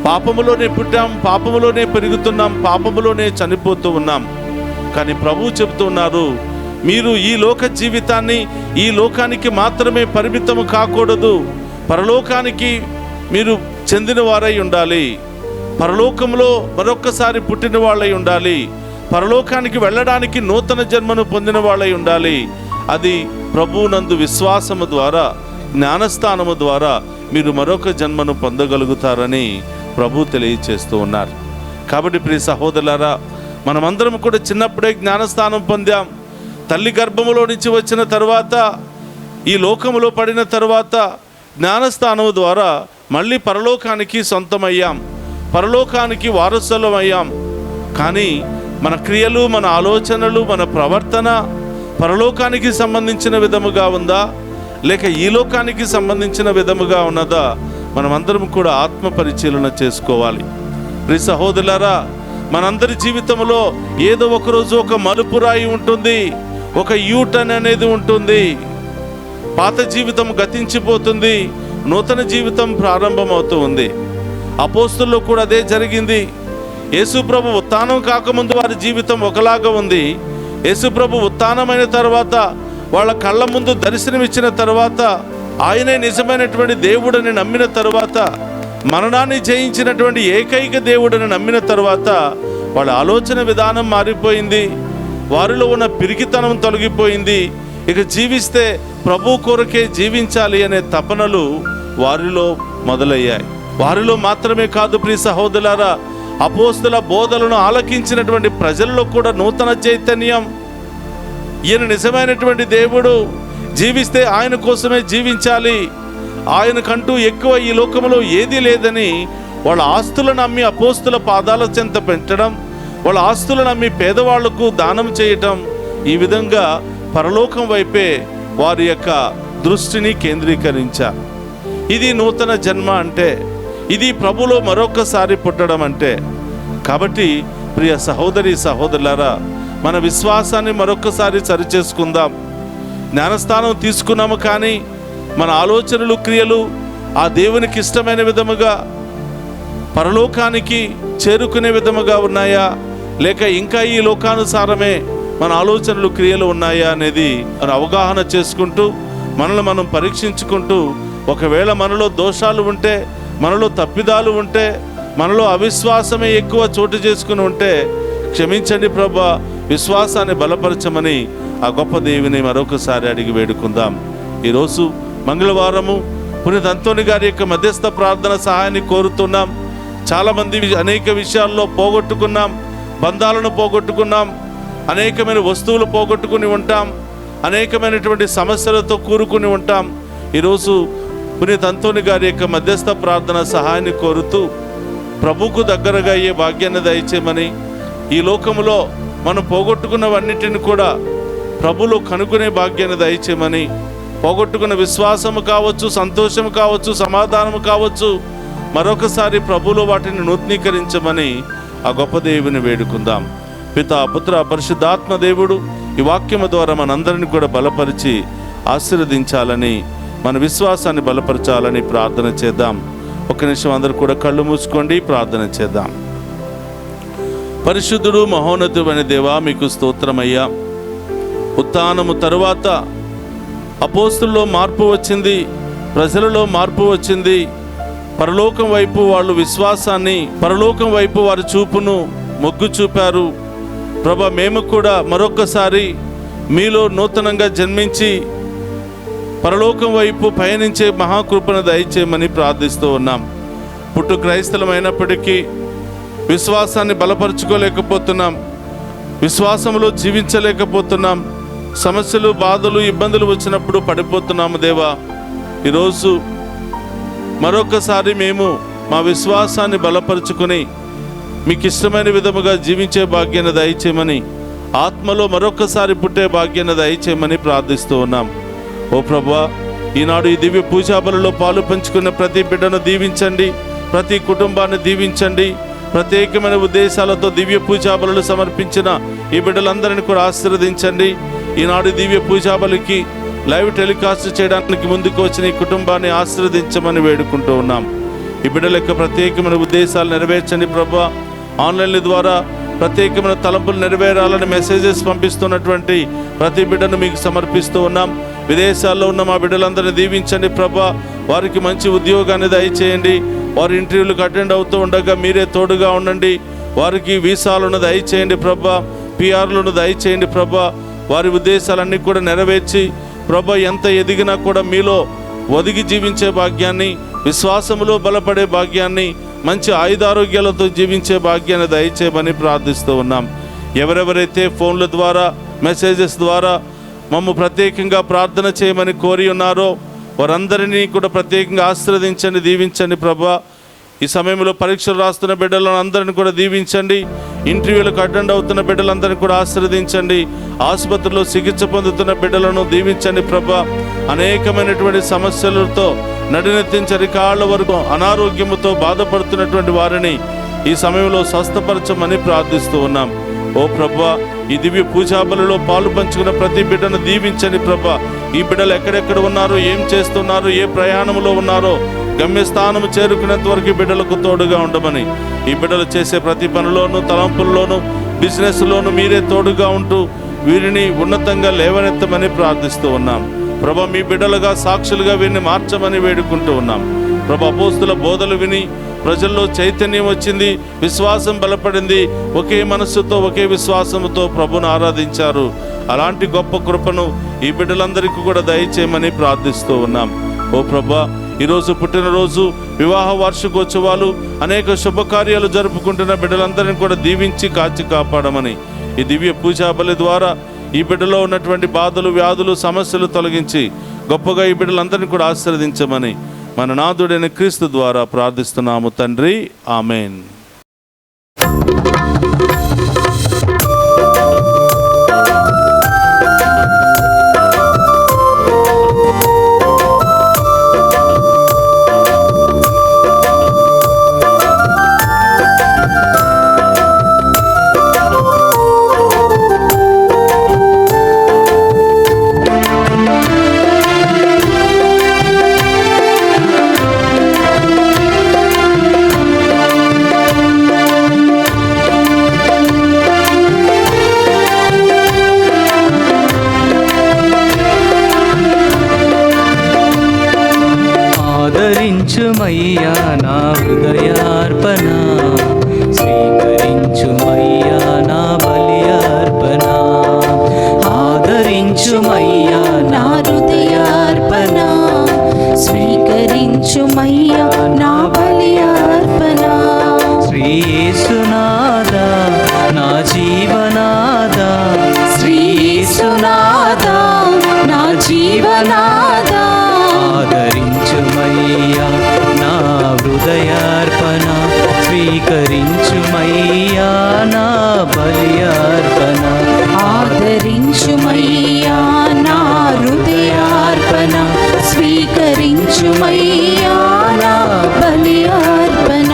Speaker 2: పాపములోనే పుట్టాం, పాపములోనే పెరుగుతున్నాం, పాపములోనే చనిపోతూ ఉన్నాం. కానీ ప్రభు చెబుతూ ఉన్నారు, మీరు ఈ లోక జీవితాన్ని ఈ లోకానికి మాత్రమే పరిమితము కాకూడదు, పరలోకానికి మీరు చెందిన వారై ఉండాలి, పరలోకంలో మరొక్కసారి పుట్టిన వాళ్ళై ఉండాలి, పరలోకానికి వెళ్ళడానికి నూతన జన్మను పొందిన వాళ్ళై ఉండాలి. అది ప్రభువునందు విశ్వాసము ద్వారా, జ్ఞానస్థానము ద్వారా మీరు మరొక జన్మను పొందగలుగుతారని ప్రభు తెలియచేస్తూ ఉన్నారు. కాబట్టి ప్రియ సహోదరులారా, మనమందరం కూడా చిన్నప్పుడే జ్ఞానస్థానం పొందాం. తల్లి గర్భములో నుంచి వచ్చిన తర్వాత, ఈ లోకములో పడిన తర్వాత జ్ఞానస్థానం ద్వారా మళ్ళీ పరలోకానికి సొంతమయ్యాం, పరలోకానికి వారసులం అయ్యాం. కానీ మన క్రియలు, మన ఆలోచనలు, మన ప్రవర్తన పరలోకానికి సంబంధించిన విధముగా ఉందా? లేక ఈ లోకానికి సంబంధించిన విధముగా ఉన్నదా? మనమందరం కూడా ఆత్మ పరిశీలన చేసుకోవాలి. ప్రియ సహోదరులారా, మనందరి జీవితంలో ఏదో ఒకరోజు ఒక మలుపురాయి ఉంటుంది, ఒక యూటర్న్ అనేది ఉంటుంది. పాత జీవితం గతించిపోతుంది, నూతన జీవితం ప్రారంభమవుతూ ఉంది. అపోస్తుల్లో కూడా అదే జరిగింది. యేసుప్రభు ఉత్థానం కాకముందు వారి జీవితం ఒకలాగా ఉంది. యేసుప్రభు ఉత్థానమైన తర్వాత, వాళ్ళ కళ్ళ ముందు దర్శనమిచ్చిన తర్వాత, ఆయనే నిజమైనటువంటి దేవుడని నమ్మిన తర్వాత, మరణాన్ని జయించినటువంటి ఏకైక దేవుడని నమ్మిన తర్వాత వాళ్ళ ఆలోచన విధానం మారిపోయింది. వారిలో ఉన్న పిరికితనం తొలగిపోయింది. ఇక జీవిస్తే ప్రభు కొరకే జీవించాలి అనే తపనలు వారిలో మొదలయ్యాయి. వారిలో మాత్రమే కాదు ప్రియ సహోదరులారా, అపోస్తుల బోధలను ఆలకించినటువంటి ప్రజల్లో కూడా నూతన చైతన్యం. ఈయన నిజమైనటువంటి దేవుడు, జీవిస్తే ఆయన కోసమే జీవించాలి, ఆయనకంటూ ఎక్కువ ఈ లోకంలో ఏదీ లేదని వాళ్ళ ఆస్తులను అమ్మి అపోస్తుల పాదాల చెంత పెట్టడం, వాళ్ళ ఆస్తులను అమ్మి పేదవాళ్లకు దానం చేయటం, ఈ విధంగా పరలోకం వైపే వారి యొక్క దృష్టిని కేంద్రీకరించారు. ఇది నూతన జన్మ అంటే, ఇది ప్రభులో మరొకసారి పుట్టడం అంటే. కాబట్టి ప్రియ సహోదరి సహోదరులారా, మన విశ్వాసాన్ని మరొకసారి సరిచేసుకుందాం. జ్ఞానస్థానం తీసుకున్నాము, కానీ మన ఆలోచనలు క్రియలు ఆ దేవునికి ఇష్టమైన విధముగా పరలోకానికి చేరుకునే విధముగా ఉన్నాయా, లేక ఇంకా ఈ లోకానుసారమే మన ఆలోచనలు క్రియలు ఉన్నాయా అనేది మనం అవగాహన చేసుకుంటూ, మనల్ని మనం పరీక్షించుకుంటూ, ఒకవేళ మనలో దోషాలు ఉంటే, మనలో తప్పిదాలు ఉంటే, మనలో అవిశ్వాసమే ఎక్కువ చోటు చేసుకుని ఉంటే క్షమించండి ప్రభా, విశ్వాసాన్ని బలపరచమని ఆ గొప్ప దేవుని మరొకసారి అడిగి వేడుకుందాం. ఈరోజు మంగళవారము పునీత అంతోని గారి యొక్క మధ్యస్థ ప్రార్థన సహాయాన్ని కోరుతున్నాం. చాలామంది అనేక విషయాల్లో పోగొట్టుకున్నాం, బంధాలను పోగొట్టుకున్నాం, అనేకమైన వస్తువులు పోగొట్టుకుని ఉంటాం, అనేకమైనటువంటి సమస్యలతో కూరుకుని ఉంటాం. ఈరోజు పునీత అంతోని గారి యొక్క మధ్యస్థ ప్రార్థన సహాయాన్ని కోరుతూ ప్రభువుకు దగ్గరగా అయ్యే భాగ్యాన్ని దయచేయమని, ఈ లోకములో మనం పోగొట్టుకున్నవన్నిటిని కూడా ప్రభులో కనుగొనే భాగ్యాన్ని దయచేయమని, పోగొట్టుకున్న విశ్వాసము కావచ్చు, సంతోషము కావచ్చు, సమాధానము కావచ్చు, మరొకసారి ప్రభులో వాటిని నూతనీకరించమని ఆ గొప్ప దేవుని వేడుకుందాం. పితా పుత్ర పరిశుద్ధాత్మ దేవుడు ఈ వాక్యము ద్వారా మనందరిని కూడా బలపరిచి ఆశీర్వదించాలని, మన విశ్వాసాన్ని బలపరచాలని ప్రార్థన చేద్దాం. ఒక నిమిషం అందరూ కూడా కళ్ళు మూసుకోండి, ప్రార్థన చేద్దాం. పరిశుద్ధుడు మహోన్నతుడైన దేవా, మీకు స్తోత్రమయ్యా. ఉత్థానము తరువాత అపోస్తుల్లో మార్పు వచ్చింది, ప్రజలలో మార్పు వచ్చింది. పరలోకం వైపు వాళ్ళు విశ్వాసాన్ని, పరలోకం వైపు వారి చూపును మొగ్గు చూపారు. ప్రభా, మేము కూడా మరొకసారి మీలో నూతనంగా జన్మించి పరలోకం వైపు పయనించే మహాకృపను దయచేయమని ప్రార్థిస్తూ ఉన్నాం. పుట్టు క్రైస్తలమైనప్పటికీ విశ్వాసాన్ని బలపరుచుకోలేకపోతున్నాం, విశ్వాసంలో జీవించలేకపోతున్నాం. సమస్యలు, బాధలు, ఇబ్బందులు వచ్చినప్పుడు పడిపోతున్నాము దేవా. ఈరోజు మరొకసారి మేము మా విశ్వాసాన్ని బలపరుచుకొని మీకు ఇష్టమైన విధముగా జీవించే భాగ్యాన్ని దయచేయమని, ఆత్మలో మరొకసారి పుట్టే భాగ్యాన్ని దయచేయమని ప్రార్థిస్తూ ఉన్నాం. ఓ ప్రభువా, ఈనాడు ఈ దివ్య పూజాబలలో పాలు పంచుకున్న ప్రతి బిడ్డను దీవించండి, ప్రతి కుటుంబాన్ని దీవించండి. ప్రత్యేకమైన ఉద్దేశాలతో దివ్య పూజాబలు సమర్పించిన ఈ బిడ్డలందరినీ కూడా ఆశీర్వదించండి. ఈనాడు దివ్య పూజాబలికి లైవ్ టెలికాస్ట్ చేయడానికి ముందుకు వచ్చిన ఈ కుటుంబాన్ని ఆశీర్వదించమని వేడుకుంటూ ఉన్నాం. ఈ బిడ్డల యొక్క ప్రత్యేకమైన ఉద్దేశాలు నెరవేర్చండి ప్రభువా. ఆన్లైన్ల ద్వారా ప్రత్యేకమైన తలంపులు నెరవేరాలని మెసేజెస్ పంపిస్తున్నటువంటి ప్రతి బిడ్డను మీకు సమర్పిస్తూ ఉన్నాం. విదేశాల్లో ఉన్న మా బిడ్డలందరినీ దీవించండి ప్రభా. వారికి మంచి ఉద్యోగాన్ని దయచేయండి. వారి ఇంటర్వ్యూలకు అటెండ్ అవుతూ ఉండగా మీరే తోడుగా ఉండండి. వారికి వీసాలను దయచేయండి ప్రభా, పిఆర్లను దయచేయండి ప్రభా. వారి ఉద్దేశాలన్నీ కూడా నెరవేర్చి ప్రభా, ఎంత ఎదిగినా కూడా మీలో ఒదిగి జీవించే భాగ్యాన్ని, విశ్వాసములో బలపడే భాగ్యాన్ని, మంచి ఆయుధారోగ్యాలతో జీవించే భాగ్యాన్ని దయచేయమని ప్రార్థిస్తూ ఉన్నాం. ఎవరెవరైతే ఫోన్ల ద్వారా, మెసేజెస్ ద్వారా మమ్ము ప్రత్యేకంగా ప్రార్థన చేయమని కోరి ఉన్నారో వారందరినీ కూడా ప్రత్యేకంగా ఆశీర్వదించండి, దీవించండి ప్రభా. ఈ సమయంలో పరీక్షలు రాస్తున్న బిడ్డలను అందరిని కూడా దీవించండి. ఇంటర్వ్యూలకు అటెండ్ అవుతున్న బిడ్డలందరినీ కూడా ఆశీర్వదించండి. ఆసుపత్రిలో చికిత్స పొందుతున్న బిడ్డలను దీవించండి ప్రభా. అనేకమైనటువంటి సమస్యలతో నడినెత్తించరి కాళ్ళ వరకు అనారోగ్యముతో బాధపడుతున్నటువంటి వారిని ఈ సమయంలో స్వస్థపరచమని ప్రార్థిస్తూ ఉన్నాం. ఓ ప్రభా, ఈ దివ్య పూజా బలిలో పాలు పంచుకున్న ప్రతి బిడ్డను దీవించండి ప్రభా. ఈ బిడ్డలు ఎక్కడెక్కడ ఉన్నారో, ఏం చేస్తున్నారో, ఏ ప్రయాణంలో ఉన్నారో గమ్యస్థానము చేరుకునేంత వరకు బిడ్డలకు తోడుగా ఉండమని, ఈ బిడ్డలు చేసే ప్రతి పనిలోనూ, తలంపుల్లోనూ, బిజినెస్లోనూ మీరే తోడుగా ఉంటూ వీరిని ఉన్నతంగా లేవనెత్తమని ప్రార్థిస్తూ ఉన్నాం ప్రభా. మీ బిడ్డలుగా సాక్షులుగా వీరిని మార్చమని వేడుకుంటూ ఉన్నాం ప్రభా. అపోస్తుల బోధలు విని ప్రజల్లో చైతన్యం వచ్చింది, విశ్వాసం బలపడింది. ఒకే మనస్సుతో, ఒకే విశ్వాసంతో ప్రభును ఆరాధించారు. అలాంటి గొప్ప కృపను ఈ బిడ్డలందరికీ కూడా దయచేయమని ప్రార్థిస్తూ ఉన్నాం. ఓ ప్రభా, ఈరోజు పుట్టినరోజు, వివాహ వార్షికోత్సవాలు, అనేక శుభకార్యాలు జరుపుకుంటున్న బిడ్డలందరినీ కూడా దీవించి కాచి కాపాడమని, ఈ దివ్య పూజా బలి ద్వారా ఈ బిడ్డలో ఉన్నటువంటి బాధలు, వ్యాధులు, సమస్యలు తొలగించి గొప్పగా ఈ బిడ్డలందరినీ కూడా ఆశీర్వదించమని మన నాథుడైన క్రీస్తు ద్వారా ప్రార్థిస్తున్నాము తండ్రి. ఆమెన్.
Speaker 4: ఆదరించుమయ్యా నా హృదయార్పణ, స్వీకరించుమయ్యా నా బలి అర్పణ. ఆదరించుమయ్యా నా హృదయార్పణ,
Speaker 3: స్వీకరించుమయ్యా నా బలి అర్పణ.
Speaker 4: శ్రీ యేసునాథా నా జీవనాథా,
Speaker 3: శ్రీ యేసునాథా నా జీవనాథా.
Speaker 4: ఆదరించుమయ్యా నా హృదయార్పణ, స్వీకరించుమయ్యా నా బలి అర్పణ.
Speaker 3: ఆదరించుమయ్యా నా హృదయార్పణ, స్వీకరించుమయ్యా నా బలి అర్పణ.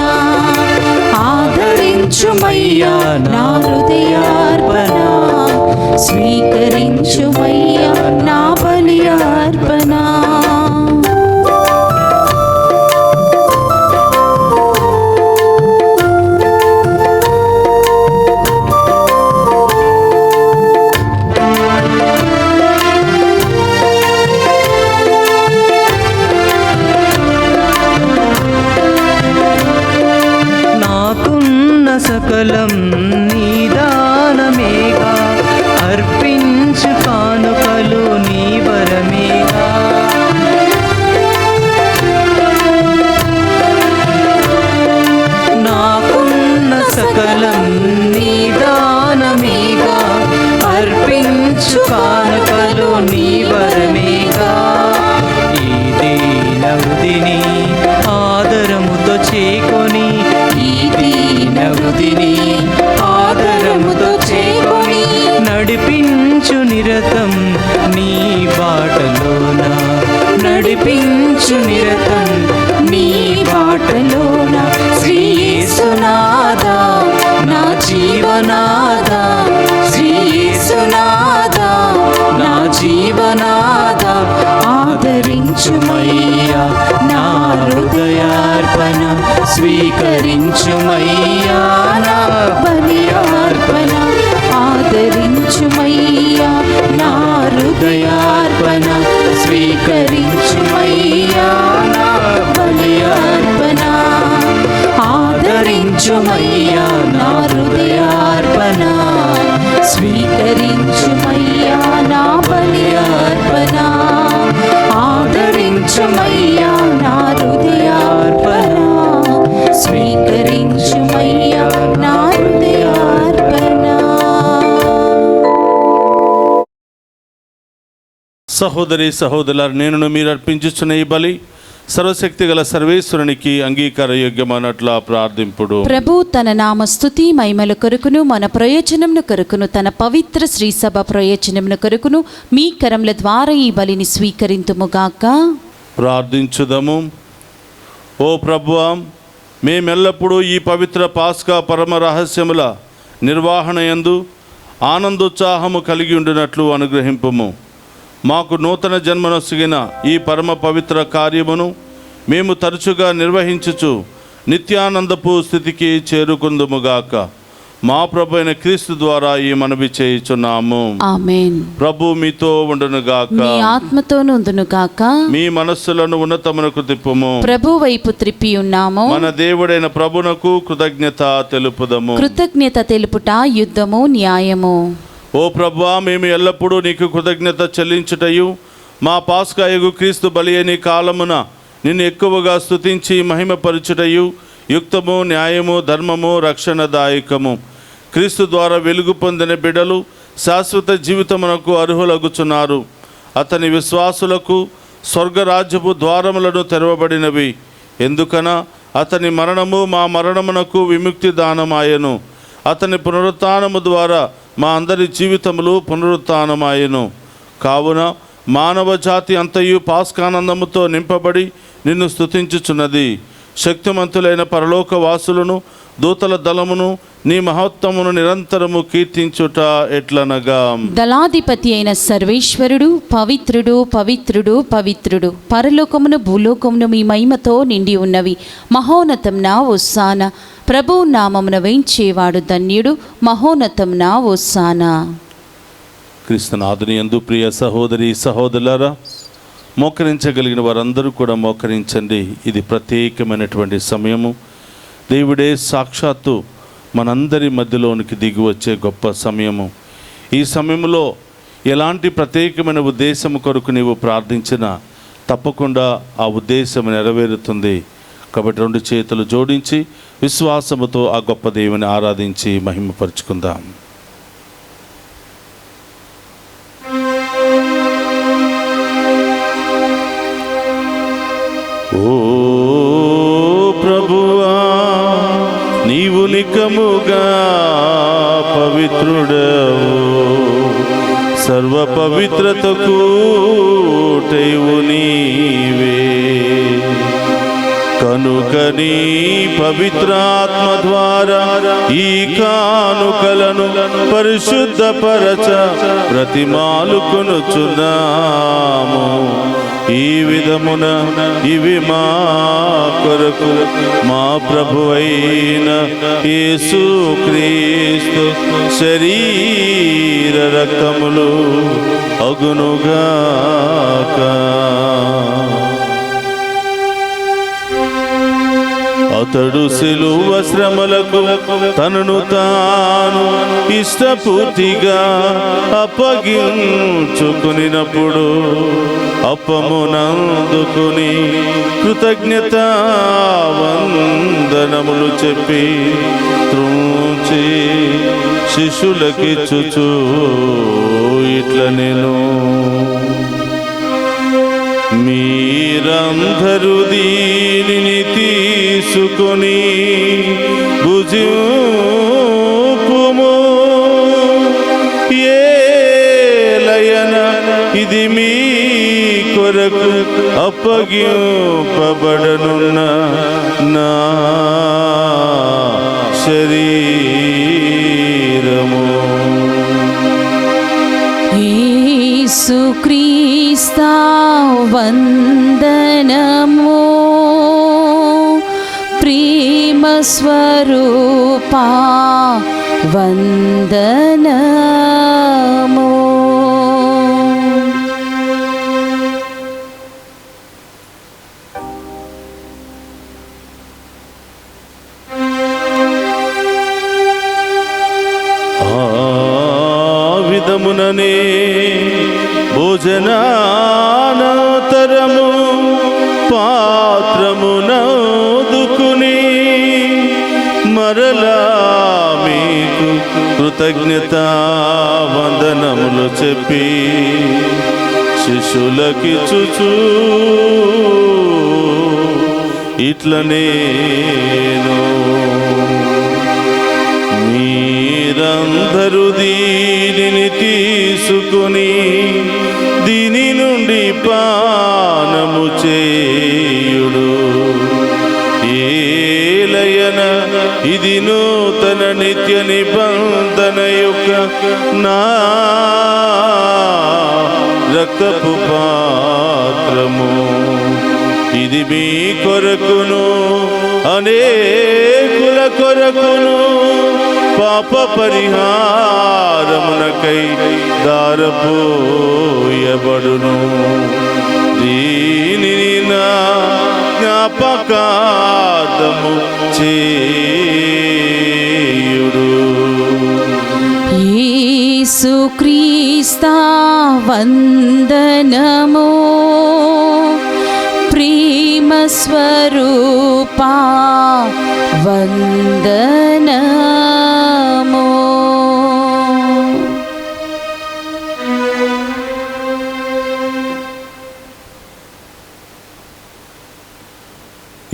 Speaker 3: ఆదరించుమయ్యా నా హృదయార్పణ, స్వీకరించుమయ్యా నా బలి అర్పణ.
Speaker 4: నాకున్న సకలం నీ దానమేగా, అర్పించు కానుకలు నీ వరమేగా. నాకున్న సకలం నీ దానమేగా, అర్పించు కానుకలు నీ వరమేగా. ఈ దీన హృదిని ఆదరముతో చేకొని,
Speaker 3: ఈ దీన హృదిని ఆదరముతో చేకొని,
Speaker 4: నడిపించు నిరతం నీ బాటలోన,
Speaker 3: నడిపించు నిరతం నీ బాటలోన. శ్రీ యేసునాథా నా జీవనాథా, శ్రీ యేసునాథా నా జీవనాథా. ఆదరించుమయ్యా నా హృదయార్పణ, స్వీకరించుమయ్యా నా బలి అర్పణ. ఆదరించుమయ్యా నా హృదయార్పణ, స్వీకరించుమయ్యా నా బలి అర్పణ. ఆదరించుమయ్యా నా హృదయార్పణ, స్వీకరించుమయ్యా నా బలి అర్పణ. ఆదరించుమయ్యా నా హృదయార్పణ, స్వీకరించుమయ్యా నా హృదయార్పణ.
Speaker 2: సహోదరి సహోదరులారా, నేను మీరు అర్పించుచున్న ఈ బలి సర్వశక్తి గల సర్వేశ్వరునికి అంగీకారయోగ్యమైనట్లా ప్రార్థింపుడు.
Speaker 3: ప్రభు తన నామ స్తుతి మహిమల కొరకును మన ప్రయోజనమును కొరకును తన పవిత్ర శ్రీసభ ప్రయోజనమును కొరకును మీ కరముల ద్వారా ఈ బలిని స్వీకరింతుముగాక.
Speaker 2: ప్రార్థించుదము. ఓ ప్రభువా, మేమెల్లప్పుడూ ఈ పవిత్ర పాస్కా పరమ రహస్యముల నిర్వహణ యందు ఆనందోత్సాహము కలిగి ఉండినట్లు అనుగ్రహింపుము. మాకు నూతన జన్మనొసగిన ఈ పరమ పవిత్ర కార్యమును మేము తరచుగా నిర్వహించుచు నిత్యానందపు స్థితికి చేరుకుందుముగాక. మా ప్రభు అయిన క్రీస్తు ద్వారా ఈ మనవి చేయుచున్నాము.
Speaker 3: ఆమేన్.
Speaker 2: ప్రభు మీతో ఉండునుగాక.
Speaker 3: మీ ఆత్మతోను ఉండునుగాక.
Speaker 2: మీ మనస్సులను ఉన్నతమునకు తిప్పుము.
Speaker 3: ప్రభు వైపు త్రిప్పి ఉన్నాము.
Speaker 2: మన దేవుడైన ప్రభునకు కృతజ్ఞత తెలుపుదము.
Speaker 3: కృతజ్ఞత తెలుపుట యుద్ధము న్యాయము.
Speaker 2: ఓ ప్రభువా, మేము ఎల్లప్పుడూ నీకు కృతజ్ఞత చెల్లించుటయు మా పాస్కాయగు క్రీస్తు బలి అని కాలమున నిన్ను ఎక్కువగా స్తుతించి మహిమపరచుటయు యుక్తము, న్యాయము, ధర్మము, రక్షణదాయకము. క్రీస్తు ద్వారా వెలుగు పొందిన బిడ్డలు శాశ్వత జీవితమునకు అర్హులగుచున్నారు. అతని విశ్వాసులకు స్వర్గరాజ్యపు ద్వారములను తెరవబడినవి. ఎందుకన అతని మరణము మా మరణమునకు విముక్తి దానమాయను. అతని పునరుత్థానము ద్వారా మా అందరి జీవితములు పునరుత్థానమాయను. కావున మానవ జాతి అంతయు పాస్కానందముతో నింపబడి నిన్ను స్తుతించుచున్నది. శక్తిమంతులైన పరలోక వాసులను దూతల దళమును నీ మహోత్తమును నిరంతరము కీర్తించుట ఎట్లనగా,
Speaker 3: దళాధిపతి అయిన సర్వేశ్వరుడు పవిత్రుడు పవిత్రుడు పవిత్రుడు, పరలోకమును భూలోకమును మీ మహిమతో నిండి ఉన్నవి. మహోన్నతంన హోసానా, ప్రభు నామమున వేంచేవాడు ధన్యుడు. మహోన్నతంన హోసానా.
Speaker 2: క్రీస్తునాథుని యందు ప్రియ సహోదరి సహోదరులారా, మోకరించగలిగిన వారందరూ కూడా మోకరించండి. ఇది ప్రత్యేకమైనటువంటి సమయము. దేవుడే సాక్షాత్తు మనందరి మధ్యలోనికి దిగి వచ్చే గొప్ప సమయము. ఈ సమయంలో ఎలాంటి ప్రత్యేకమైన ఉద్దేశము కొరకు నీవు ప్రార్థించినా తప్పకుండా ఆ ఉద్దేశం నెరవేరుతుంది. కాబట్టి రెండు చేతులు జోడించి విశ్వాసముతో ఆ గొప్ప దేవుని ఆరాధించి మహిమపరుచుకుందాం. ఓ ప్రభువా, నీవు నికముగా పవిత్రుడవు, సర్వ పవిత్రతకు టైవు నీవే. కనుక నీ పవిత్రాత్మ ద్వారా ఈ కానుకలను పరిశుద్ధపరచ ప్రతిమాలుకొనుచున్నాము. ఈ విధమున ఇవి మా కొరకు మా ప్రభువైన యేసుక్రీస్తు శరీర రక్తములు అగునుగాక. అతడు సిలువ శ్రమలకు తనను తాను ఇష్టపూర్తిగా అప్పగించుకునినప్పుడు అప్పమునందుకుని కృతజ్ఞత వందనములు చెప్పి త్రుంచి శిష్యులకిచ్చుచు ఇట్ల నేను, మీరందరూ దీనిని తీసుకొని భుజింపుము. ఏలయన ఇది మీ కొరకు అప్పగింపబడనున్న నా శరీరము.
Speaker 3: యేసుక్రీస్తా వందనము, ప్రేమ స్వరూపా వందనము.
Speaker 2: విధముననే భోజనానంతరము పాత్రమునందుకుని మరలా మీకు కృతజ్ఞతా వందనములు చెప్పి శిష్యులకిచ్చుచు ఇట్లనేను మీరందరూ దీనిని తీసుకుని దీని నుండి పానము చేయుడు. ఏలయన ఇది నూతన నిత్య నిబంధన యొక్క నా రక్తపు పాత్రము. ఇది మీ కొరకును అనేకుల కొరకును పాప పరిహారమునకై దారపోయబడును. దీనిని నా జ్ఞాపకార్థము చేయుడు.
Speaker 3: యేసుక్రీస్తా వందనము, ప్రేమ స్వరూపా వందనము.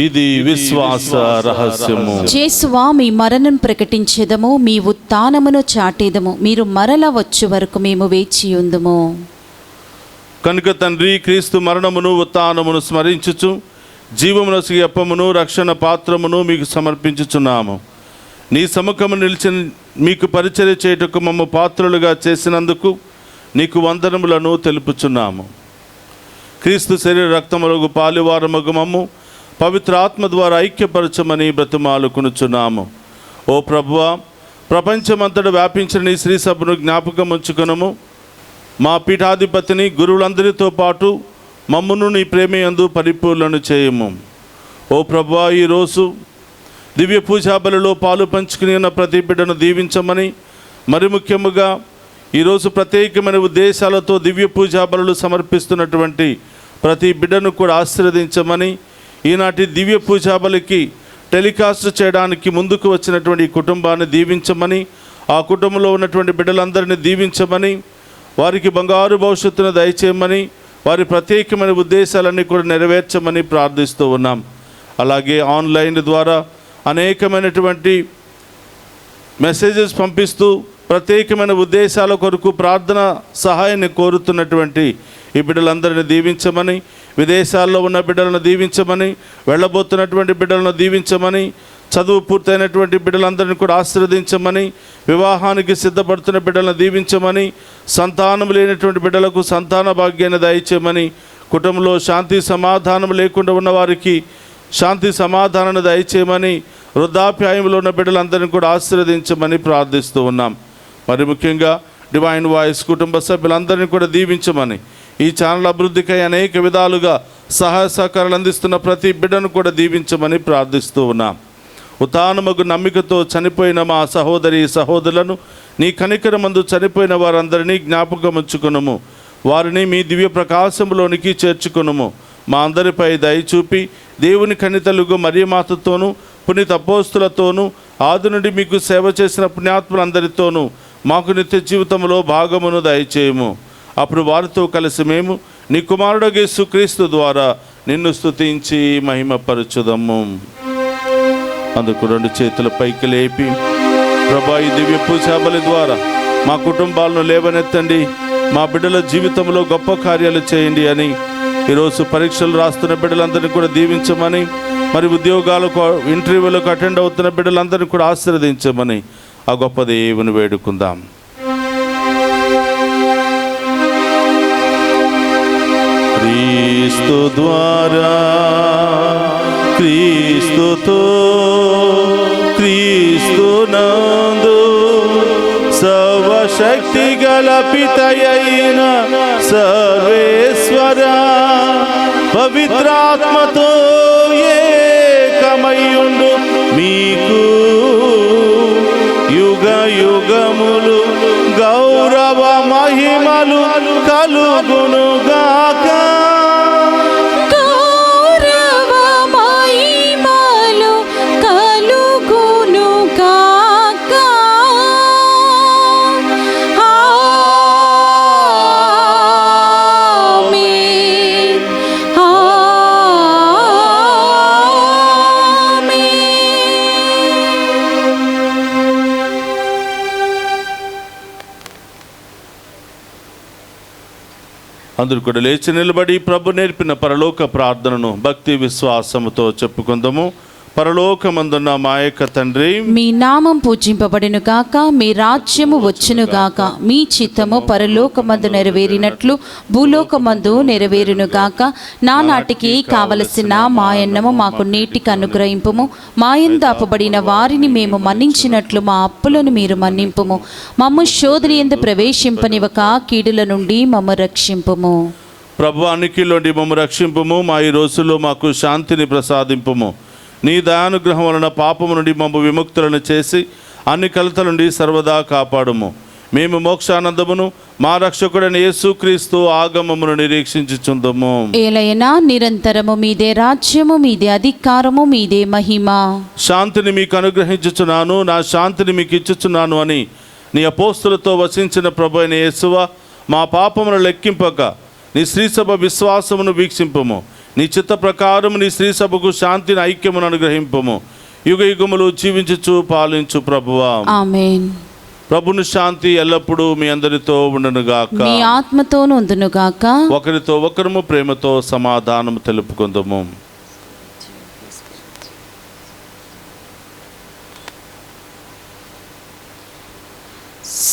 Speaker 2: ఇది విశ్వాస రహస్యము.
Speaker 3: యేసువా, మీ మరణం ప్రకటించెదము, మీ ఉత్థానమును చాటెదము. మీరు మరల వచ్చు వరకు మేము వేచియుందుము.
Speaker 2: కనుక తండ్రి, క్రీస్తు మరణమును ఉత్థానమును స్మరించుచు జీవమునసు అప్పమును రక్షణ పాత్రమును మీకు సమర్పించుచున్నాము. నీ సముఖము నిలిచి మీకు పరిచర్య చేయుటకు మమ్మ పాత్రులుగా చేసినందుకు నీకు వందనములను తెలుపుచున్నాము. క్రీస్తు శరీర రక్తములకు పాలువారమగు మమ్ము పవిత్ర ఆత్మ ద్వారా ఐక్యపరచమని బ్రతిమాలుకొనుచున్నాము. ఓ ప్రభువా, ప్రపంచమంతటా వ్యాపించిన నీ శ్రీ సభను జ్ఞాపకం ఉంచుకొనుము. మా పీఠాధిపతిని గురువులందరితో పాటు మమ్మును నీ ప్రేమయందు పరిపూర్ణను చేయము. ఓ ప్రభువా, ఈరోజు దివ్య పూజా బలిలో పాలు పంచుకుని ఉన్న ప్రతి బిడ్డను దీవించమని, మరి ముఖ్యముగా ఈరోజు ప్రత్యేకమైన ఉద్దేశాలతో దివ్య పూజా బలులు సమర్పిస్తున్నటువంటి ప్రతి బిడ్డను కూడా ఆశీర్వదించమని, ఈనాటి దివ్య పూజా బలికి టెలికాస్ట్ చేయడానికి ముందుకు వచ్చినటువంటి కుటుంబాన్ని దీవించమని, ఆ కుటుంబంలో ఉన్నటువంటి బిడ్డలందరినీ దీవించమని, వారికి బంగారు భవిష్యత్తును దయచేయమని, వారి ప్రత్యేకమైన ఉద్దేశాలన్నీ కూడా నెరవేర్చమని ప్రార్థిస్తూ ఉన్నాం. అలాగే ఆన్లైన్ ద్వారా అనేకమైనటువంటి మెసేజెస్ పంపిస్తూ ప్రత్యేకమైన ఉద్దేశాల కొరకు ప్రార్థన సహాయాన్ని కోరుతున్నటువంటి ఈ బిడ్డలందరినీ దీవించమని, విదేశాల్లో ఉన్న బిడ్డలను దీవించమని, వెళ్ళబోతున్నటువంటి బిడ్డలను దీవించమని, చదువు పూర్తయినటువంటి బిడ్డలందరినీ కూడా ఆశీర్వదించమని, వివాహానికి సిద్ధపడుతున్న బిడ్డలను దీవించమని, సంతానం లేనటువంటి బిడ్డలకు సంతాన భాగ్యాన్ని దయచేయమని, కుటుంబంలో శాంతి సమాధానం లేకుండా ఉన్న వారికి శాంతి సమాధానాన్ని దయచేయమని, వృద్ధాప్యాయంలో ఉన్న బిడ్డలందరినీ కూడా ఆశీర్వదించమని ప్రార్థిస్తూ ఉన్నాం. మరి ముఖ్యంగా డివైన్ వాయిస్ కుటుంబ సభ్యులందరినీ కూడా దీవించమని, ఈ ఛానల్ అభివృద్ధికై అనేక విధాలుగా సహాయ సహకారాలు అందిస్తున్న ప్రతి బిడ్డను కూడా దీవించమని ప్రార్థిస్తూ ఉన్నాం. ఉత్థానమగు నమ్మికతో చనిపోయిన మా సహోదరి సహోదరులను నీ కనికరమందు చనిపోయిన వారందరినీ జ్ఞాపకం ఉంచుకునుము. వారిని మీ దివ్య ప్రకాశంలోనికి చేర్చుకునుము. మా అందరిపై దయచూపి దేవుని కన్నితలుగు మరియమాతతోనూ పునీత అపోస్తులతోనూ ఆది నుండి మీకు సేవ చేసిన పుణ్యాత్ములందరితోనూ మాకు నిత్య జీవితంలో భాగమును దయచేయము. అప్పుడు వారితో కలిసి మేము నీ కుమారుడు యేసుక్రీస్తు ద్వారా నిన్ను స్తుతించి మహిమపరచుదము. అందుకు రెండు చేతుల పైకి లేపి, ప్రభా, ఈ దివ్య పూజా బలి ద్వారా మా కుటుంబాలను లేవనెత్తండి, మా బిడ్డల జీవితంలో గొప్ప కార్యాలు చేయండి అని, ఈరోజు పరీక్షలు రాస్తున్న బిడ్డలందరినీ కూడా దీవించమని, మరి ఉద్యోగాలకు ఇంటర్వ్యూలకు అటెండ్ అవుతున్న బిడ్డలందరినీ కూడా ఆశీర్వదించమని ఆ గొప్ప దేవుని వేడుకుందాం. క్రీస్తు ద్వారా, క్రీస్తుతో, క్రీస్తునందు సర్వశక్తి గల పితయైన సర్వేశ్వర పవిత్రాత్మతో ఏకమయ్యుండు మీకు యుగ యుగములు గౌరవ మహిమలు కలుగునుగాక. అందరూ కూడా లేచి నిలబడి ప్రభు నేర్పిన పరలోక ప్రార్థనను భక్తి విశ్వాసముతో చెప్పుకుందాము. పరలోకమందున్న మా యొక్క తండ్రి,
Speaker 3: మీ నామం పూజింపబడును గాక, మీ రాజ్యము వచ్చును గాక, మీ చిత్తము పరలోకమందు నెరవేరినట్లు భూలోకమందు నెరవేరును గాక. నానాటికి కావలసిన మా అన్నము మాకు నేటికి అనుగ్రహింపుము. మా యందు అప్పబడిన వారిని మేము మన్నించినట్లు మా అప్పులను మీరు మన్నింపుము. మమ్ము శోధన యందు ప్రవేశింపనివ్వక కీడుల నుండి మమ్ము రక్షింపుము.
Speaker 2: ప్రభు అన్నిటిలోండి మమ్ము రక్షింపుము. మా ఈ రోజుల్లో మాకు శాంతిని ప్రసాదింపుము. నీ దయానుగ్రహం వలన పాపము నుండి మమ్ము విముక్తులను చేసి అన్ని కలతల నుండి సర్వదా కాపాడుము. మేము మోక్షానందమును మా రక్షకుడైన యేసుక్రీస్తు ఆగమమును నిరీక్షించుచుందము.
Speaker 3: ఏలయనా నిరంతరము మీదే రాజ్యము, మీదే అధికారము, మీదే మహిమ.
Speaker 2: శాంతిని మీకు అనుగ్రహించుచున్నాను, నా శాంతిని మీకు ఇచ్చుచున్నాను అని నీ అపోస్తులతో వసించిన ప్రభు అయిన యేసువా, మా పాపమును లెక్కింపక నీ శ్రీసభ విశ్వాసమును వీక్షింపము. నీ చిత్త ప్రకారం నీ శ్రీసభకు శాంతిని ఐక్యమును అనుగ్రహింపము. యుగ యుగములు జీవించుచు పాలించు ప్రభువా.
Speaker 3: ఆమేన్.
Speaker 2: ప్రభుని శాంతి ఎల్లప్పుడూ మీ అందరితో ఉండునుగాక,
Speaker 3: మీ ఆత్మతోను ఉండునుగాక.
Speaker 2: ఒకరితో ఒకరము ప్రేమతో సమాధానము తెలుపుకుందాము.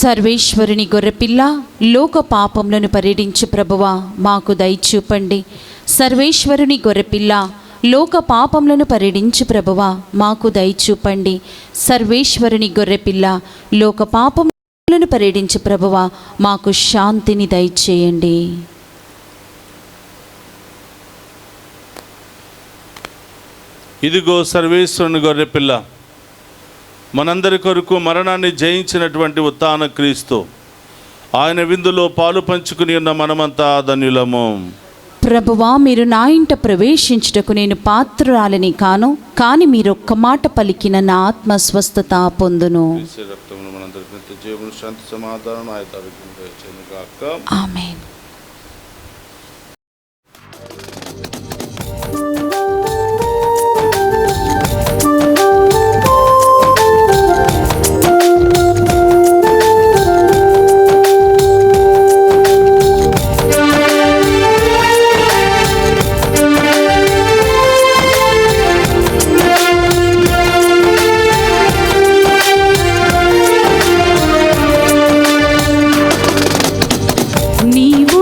Speaker 3: సర్వేశ్వరుని గొర్రెపిల్ల, లోక పాపములను పరిహరించు ప్రభువా మాకు దయచూపండి. సర్వేశ్వరుని గొర్రెపిల్ల, లోక పాపములను పరిహరించు ప్రభువా మాకు దయచూపండి. సర్వేశ్వరుని గొర్రెపిల్ల, లోక పాపములను పరిహరించు ప్రభువా మాకు శాంతిని దయచేయండి.
Speaker 2: ఇదిగో సర్వేశ్వరుని గొర్రెపిల్ల, మనందరి కొరకు మరణాన్ని జయించినటువంటి ఉత్థాన క్రీస్తు. ఆయన విందులో పాలు పంచుకుని ఉన్న మనమంతా ధన్యులము.
Speaker 3: ప్రభువా, మీరు నా ఇంట ప్రవేశించుటకు నేను పాత్రురాలని కాను, కానీ మీరు ఒక్క మాట పలికిన నా ఆత్మ స్వస్థత పొందును. ఆమేన్. నీవు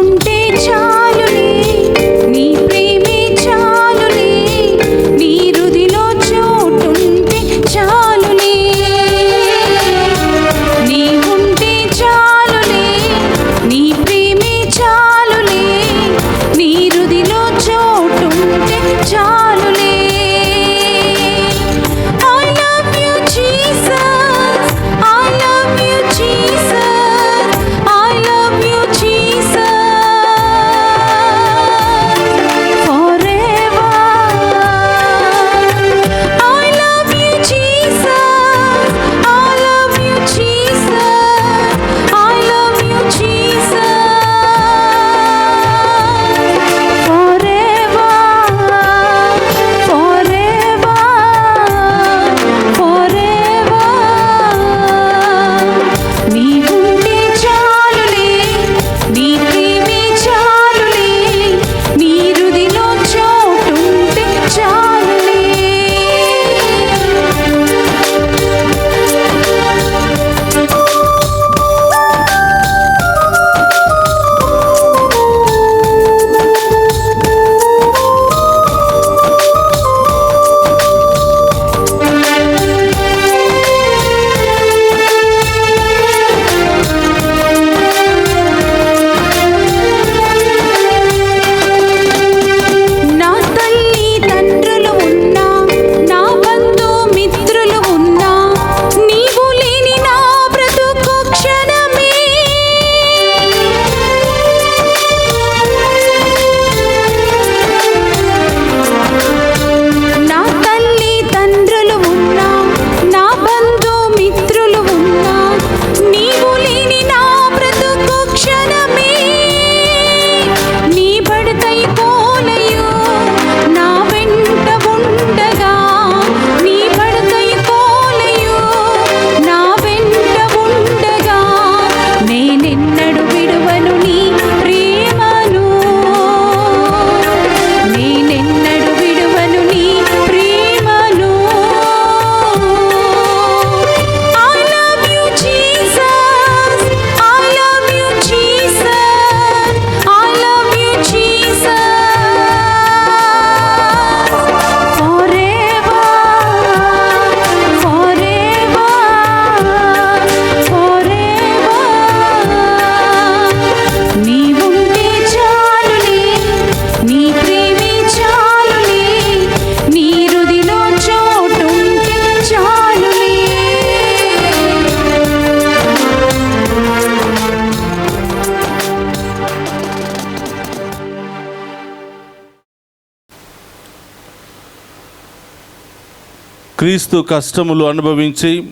Speaker 2: క్రీస్తు కష్టములు అనుభవించి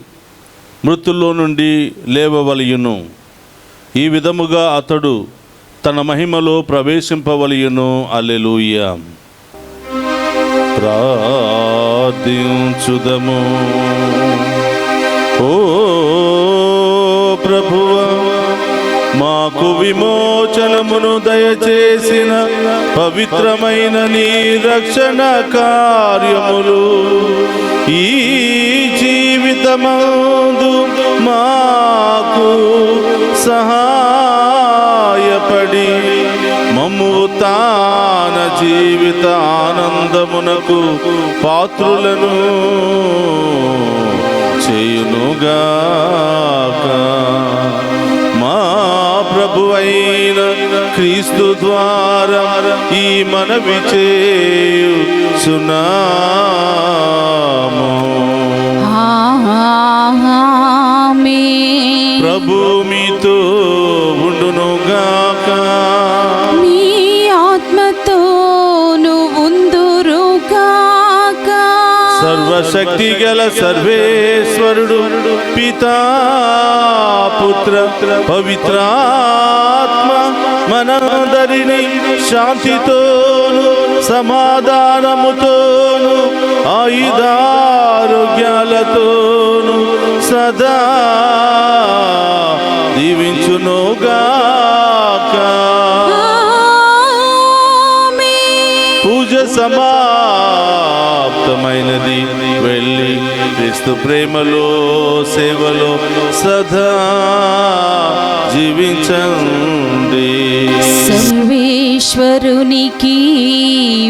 Speaker 2: మృతుల్లో నుండి లేవవలయును. ఈ విధముగా అతడు తన మహిమలో ప్రవేశింపవలయును. హల్లెలూయా. ప్రార్థించుదము. ఓ ప్రభువా, మాకు విమోచనమును దయచేసిన పవిత్రమైన నీ రక్షణ కార్యములు ఈ జీవితమందు మాకు సహాయపడి మమ్ము తాన జీవిత ఆనందమునకు పాత్రులను చేయునుగాక. మా ప్రభువైన క్రీస్తు ద్వారా ఈ మనవి చేయుచున్నాము.
Speaker 3: ఆమేన్.
Speaker 2: ప్రభు మీతో ఉండునుగాక.
Speaker 3: మీ ఆత్మతోను ఉందురుగాక.
Speaker 2: సర్వశక్తి గల సర్వేశ్వరుడు పితా పుత్ర పవిత్రాత్మ మనందరినీ శాంతితోను సమాధానముతోను ఆయుధారోగ్యాలతోను సదా దీవించునుగాక. పూజ సమాప్తమైనది. వెళ్ళి క్రీస్తు ప్రేమలో సేవలో సదా జీవించండి.
Speaker 3: సర్వేశ్వరునికి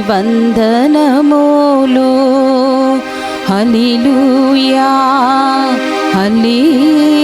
Speaker 3: వందనములు. హల్లెలూయా, హల్లెలూయా.